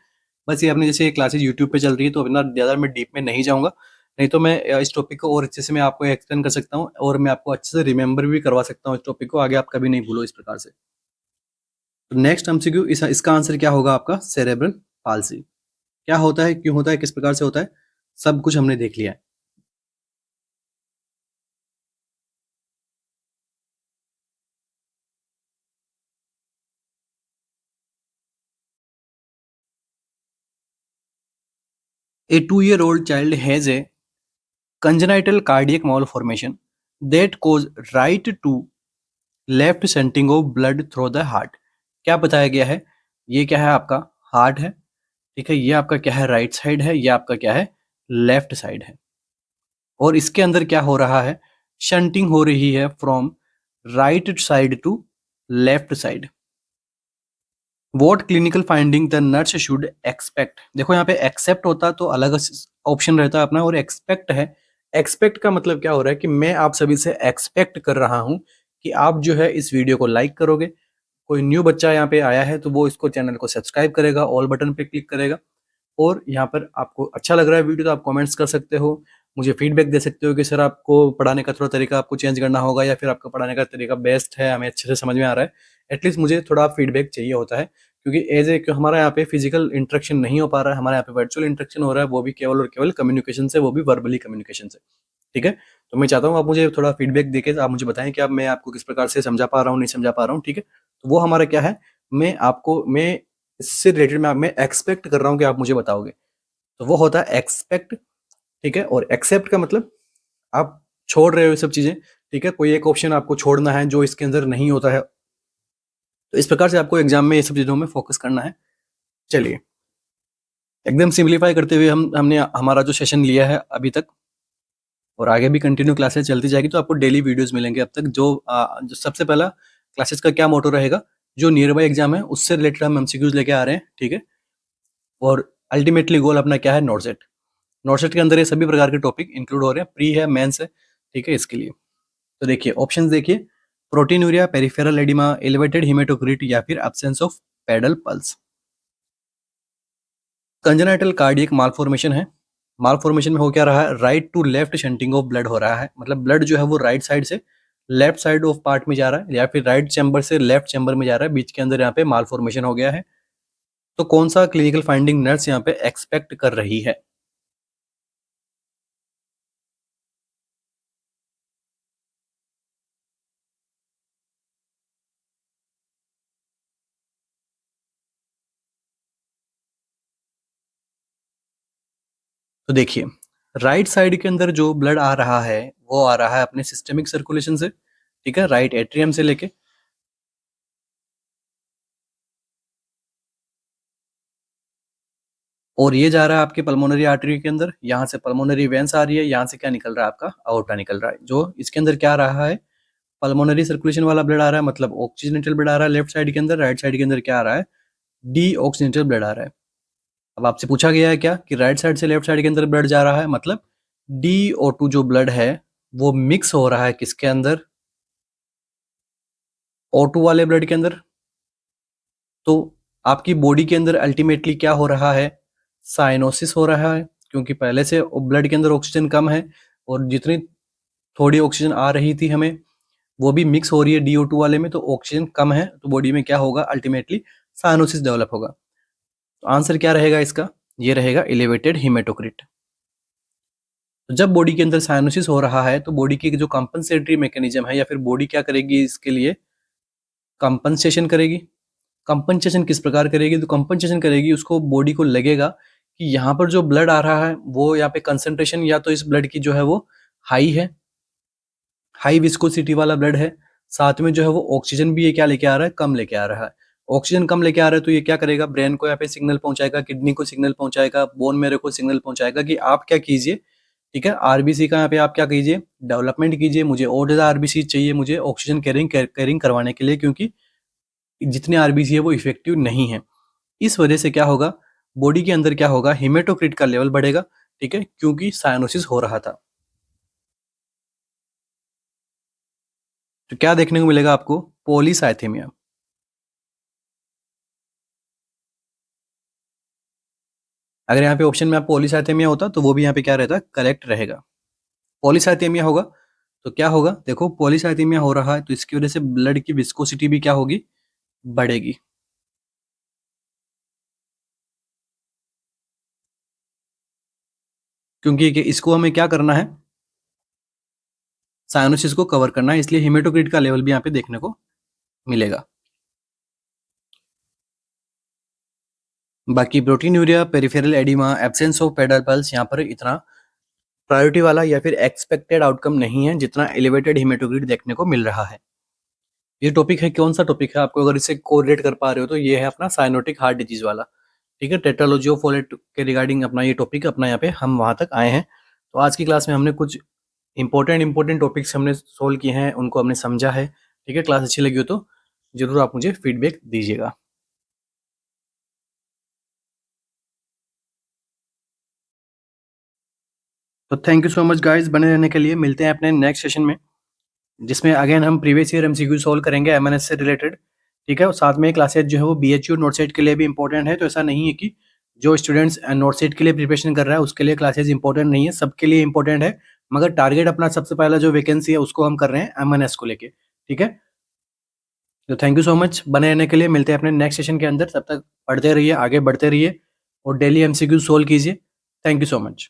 बस ये अपने जैसे क्लासेज यूट्यूब पे चल रही है, तो अपना ज़्यादा मैं डीप में नहीं जाऊँगा। नहीं तो मैं इस टॉपिक को और अच्छे से मैं आपको एक्सप्लेन कर सकता हूँ और मैं आपको अच्छे से रिमेंबर भी करवा सकता हूँ इस टॉपिक को, आगे आप कभी नहीं भूलो इस प्रकार से। तो नेक्स्ट एमसीक्यू, इसका आंसर क्या होगा आपका? Cerebral palsy. क्या होता है, क्यों होता है, किस प्रकार से होता है, सब कुछ हमने देख लिया है। A 2-year-old child has a congenital cardiac malformation that cause right to left sending of blood through the heart। क्या बताया गया है? ये क्या है आपका? हार्ट है, ठीक है। ये आपका क्या है? राइट साइड है। ये आपका क्या है? लेफ्ट साइड है। और इसके अंदर क्या हो रहा है? शंटिंग हो रही है from right side to left side. What clinical finding the nurse should expect. देखो यहाँ पे एक्सेप्ट होता तो अलग ऑप्शन रहता है अपना, और एक्सपेक्ट है। एक्सपेक्ट का मतलब क्या हो रहा है कि मैं आप सभी से एक्सपेक्ट कर रहा हूं कि आप जो है इस वीडियो को लाइक करोगे। कोई न्यू बच्चा यहाँ पे आया है तो वो इसको चैनल को सब्सक्राइब करेगा, ऑल बटन पे क्लिक करेगा। और यहाँ पर आपको अच्छा लग रहा है वीडियो तो आप कमेंट्स कर सकते हो, मुझे फीडबैक दे सकते हो कि सर आपको पढ़ाने का थोड़ा तरीका आपको चेंज करना होगा, या फिर आपका पढ़ाने का तरीका बेस्ट है, हमें अच्छे से समझ में आ रहा है। एटलीस्ट मुझे थोड़ा फीडबैक चाहिए होता है, क्योंकि एज ए हमारा यहाँ पे फिजिकल इंटरेक्शन नहीं हो पा रहा है, हमारे यहाँ पे वर्चुअल इंटरेक्शन हो रहा है, वो भी केवल और केवल कम्युनिकेशन से, वो भी वर्बली कम्युनिकेशन से। ठीक है, तो मैं चाहता हूँ आप मुझे थोड़ा फीडबैक देके आप मुझे बताएं कि अब मैं आपको किस प्रकार से समझा पा रहा हूँ, नहीं समझा पा रहा हूँ। ठीक है, तो वो हमारा क्या है, मैं इससे रिलेटेड मैं एक्सपेक्ट कर रहा हूँ कि आप मुझे बताओगे, तो वो होता है एक्सपेक्ट। ठीक है, और एक्सेप्ट का मतलब आप छोड़ रहे हो ये सब चीजें। ठीक है, कोई एक ऑप्शन आपको छोड़ना है जो इसके अंदर नहीं होता है, तो इस प्रकार से आपको एग्जाम में ये सब चीजों में फोकस करना है। चलिए, एकदम सिंप्लीफाई करते हुए हमने हमारा जो सेशन लिया है अभी तक, और आगे भी कंटिन्यू क्लासेस चलती जाएगी, तो आपको डेली वीडियोस मिलेंगे अब तक। जो सबसे पहला क्लासेस का क्या मोटो रहेगा, जो नियर बाय एग्जाम है उससे रिलेटेड हम एमसीक्यूज लेके आ रहे हैं। ठीक है, और अल्टीमेटली गोल अपना क्या है? नॉटसेट। नॉटसेट के अंदर ये सभी प्रकार के टॉपिक इंक्लूड हो रहे हैं, प्री है, मेंस है। ठीक है, इसके लिए तो देखिए ऑप्शंस देखिए, proteinuria, peripheral oedema, elevated haematocrit, या फिर absence of pedal pulse. Congenital cardiac malformation है। मालफॉर्मेशन में हो क्या रहा है? Right to left shunting of blood हो रहा है, मतलब ब्लड जो है वो राइट साइड से लेफ्ट साइड ऑफ पार्ट में जा रहा है, या फिर राइट चैम्बर से लेफ्ट चैम्बर में जा रहा है, बीच के अंदर यहाँ पे मालफॉर्मेशन हो गया है। तो कौन सा क्लिनिकल फाइंडिंग नर्स यहाँ पे एक्सपेक्ट कर रही है? तो देखिए, राइट साइड के अंदर जो ब्लड आ रहा है वो आ रहा है अपने सिस्टमिक सर्कुलेशन से। ठीक है, राइट एट्रियम से लेके, और ये जा रहा है आपके पल्मोनरी आर्टरी के अंदर, यहाँ से पल्मोनरी वेंस आ रही है, यहाँ से क्या निकल रहा है आपका? आउटा निकल रहा है। जो इसके अंदर क्या आ रहा है? पल्मोनरी सर्कुलेशन वाला ब्लड आ रहा है, मतलब ऑक्सीजनेटेड ब्लड आ रहा है लेफ्ट साइड के अंदर। राइट साइड के अंदर क्या आ रहा है? डी ऑक्सीजनेटेड ब्लड आ रहा है। अब आपसे पूछा गया है क्या कि राइट साइड से लेफ्ट साइड के अंदर ब्लड जा रहा है, मतलब DO2 जो ब्लड है वो मिक्स हो रहा है किसके अंदर? O2 वाले ब्लड के अंदर। तो आपकी बॉडी के अंदर अल्टीमेटली क्या हो रहा है? साइनोसिस हो रहा है, क्योंकि पहले से ब्लड के अंदर ऑक्सीजन कम है, और जितनी थोड़ी ऑक्सीजन आ रही थी हमें वो भी मिक्स हो रही है DO2 वाले में, तो ऑक्सीजन कम है, तो बॉडी में क्या होगा? अल्टीमेटली साइनोसिस डेवलप होगा। तो आंसर क्या रहेगा इसका? ये रहेगा एलिवेटेड हिमेटोक्रिट। तो जब बॉडी के अंदर साइनोसिस हो रहा है तो बॉडी की जो कंपनसेटरी मैकेनिज्म है, या फिर बॉडी क्या करेगी इसके लिए? कंपनसेशन करेगी। कंपनसेशन किस प्रकार करेगी? तो कंपनसेशन करेगी, उसको बॉडी को लगेगा कि यहाँ पर जो ब्लड आ रहा है वो यहाँ पे कंसंट्रेशन या तो इस ब्लड की जो है वो हाई है, हाई विस्कोसिटी वाला ब्लड है, साथ में जो है वो ऑक्सीजन भी ये क्या लेके आ रहा है? कम लेके आ रहा है। ऑक्सीजन कम लेके आ रहा है तो ये क्या करेगा? ब्रेन को यहाँ पे सिग्नल पहुंचाएगा, किडनी को सिग्नल पहुंचाएगा, बोन मैरो को सिग्नल पहुंचाएगा कि आप क्या कीजिए। ठीक है, आरबीसी का यहाँ पे आप क्या कीजिए? डेवलपमेंट कीजिए, मुझे और ज्यादा आरबीसी चाहिए, मुझे ऑक्सीजन कैरिंग करवाने के लिए, क्योंकि जितने आरबीसी है वो इफेक्टिव नहीं है। इस वजह से क्या होगा? बॉडी के अंदर क्या होगा? हिमेटोक्रिट का लेवल बढ़ेगा। ठीक है, क्योंकि साइनोसिस हो रहा था। तो क्या देखने को मिलेगा आपको? पॉलीसाइथेमिया। अगर यहाँ पे ऑप्शन में आपको पॉलीसाइथेमिया होता तो वो भी यहाँ पे क्या रहता, करेक्ट रहेगा। पॉलीसाइथेमिया होगा तो क्या होगा, देखो पॉलीसाइथेमिया हो रहा है तो इसकी वजह से ब्लड की विस्कोसिटी भी क्या होगी, बढ़ेगी। क्योंकि इसको हमें क्या करना है, साइनोसिस को कवर करना है, इसलिए हेमेटोक्रिट का लेवल भी यहाँ पे देखने को मिलेगा। बाकी proteinuria, peripheral oedema, absence of pedal pulse यहाँ पर इतना प्रायोरिटी वाला या फिर एक्सपेक्टेड आउटकम नहीं है जितना एलिवेटेड हेमेटोक्रिट देखने को मिल रहा है। ये टॉपिक है, कौन सा टॉपिक है, आपको अगर इसे कोरिलेट कर पा रहे हो तो ये है अपना साइनोटिक हार्ट डिजीज वाला। ठीक है, टेट्रालॉजी ऑफ फोलेट के रिगार्डिंग अपना ये टॉपिक अपना यहाँ पे हम वहाँ तक आए हैं। तो आज की क्लास में हमने कुछ इंपॉर्टेंट टॉपिक्स हमने सोल्व किए हैं, उनको हमने समझा है। ठीक है, क्लास अच्छी लगी हो तो जरूर आप मुझे फीडबैक दीजिएगा। तो thank you so much guys, बने रहने के लिए। मिलते हैं अपने नेक्स्ट सेशन में, जिसमें अगेन हम प्रीवियस ईयर एमसीक्यू सोल्व करेंगे एमएनएस से रिलेटेड। ठीक है, और साथ में क्लासेज जो है वो बीएचयू नोट सेट के लिए भी इंपॉर्टेंट है। तो ऐसा नहीं है कि जो स्टूडेंट्स नोट सेट के लिए प्रिपरेशन कर रहा है उसके लिए क्लासेज इंपॉर्टेंट नहीं है, सबके लिए इंपॉर्टेंट है। मगर टारगेट अपना सबसे पहला जो वैकेंसी है उसको हम कर रहे हैं एमएनएस को लेके। ठीक है, तो थैंक यू सो मच, बने रहने के लिए। मिलते हैं अपने नेक्स्ट सेशन के अंदर, तब तक पढ़ते रहिए, आगे बढ़ते रहिए और डेली एमसीक्यू सोल्व कीजिए। Thank you so much.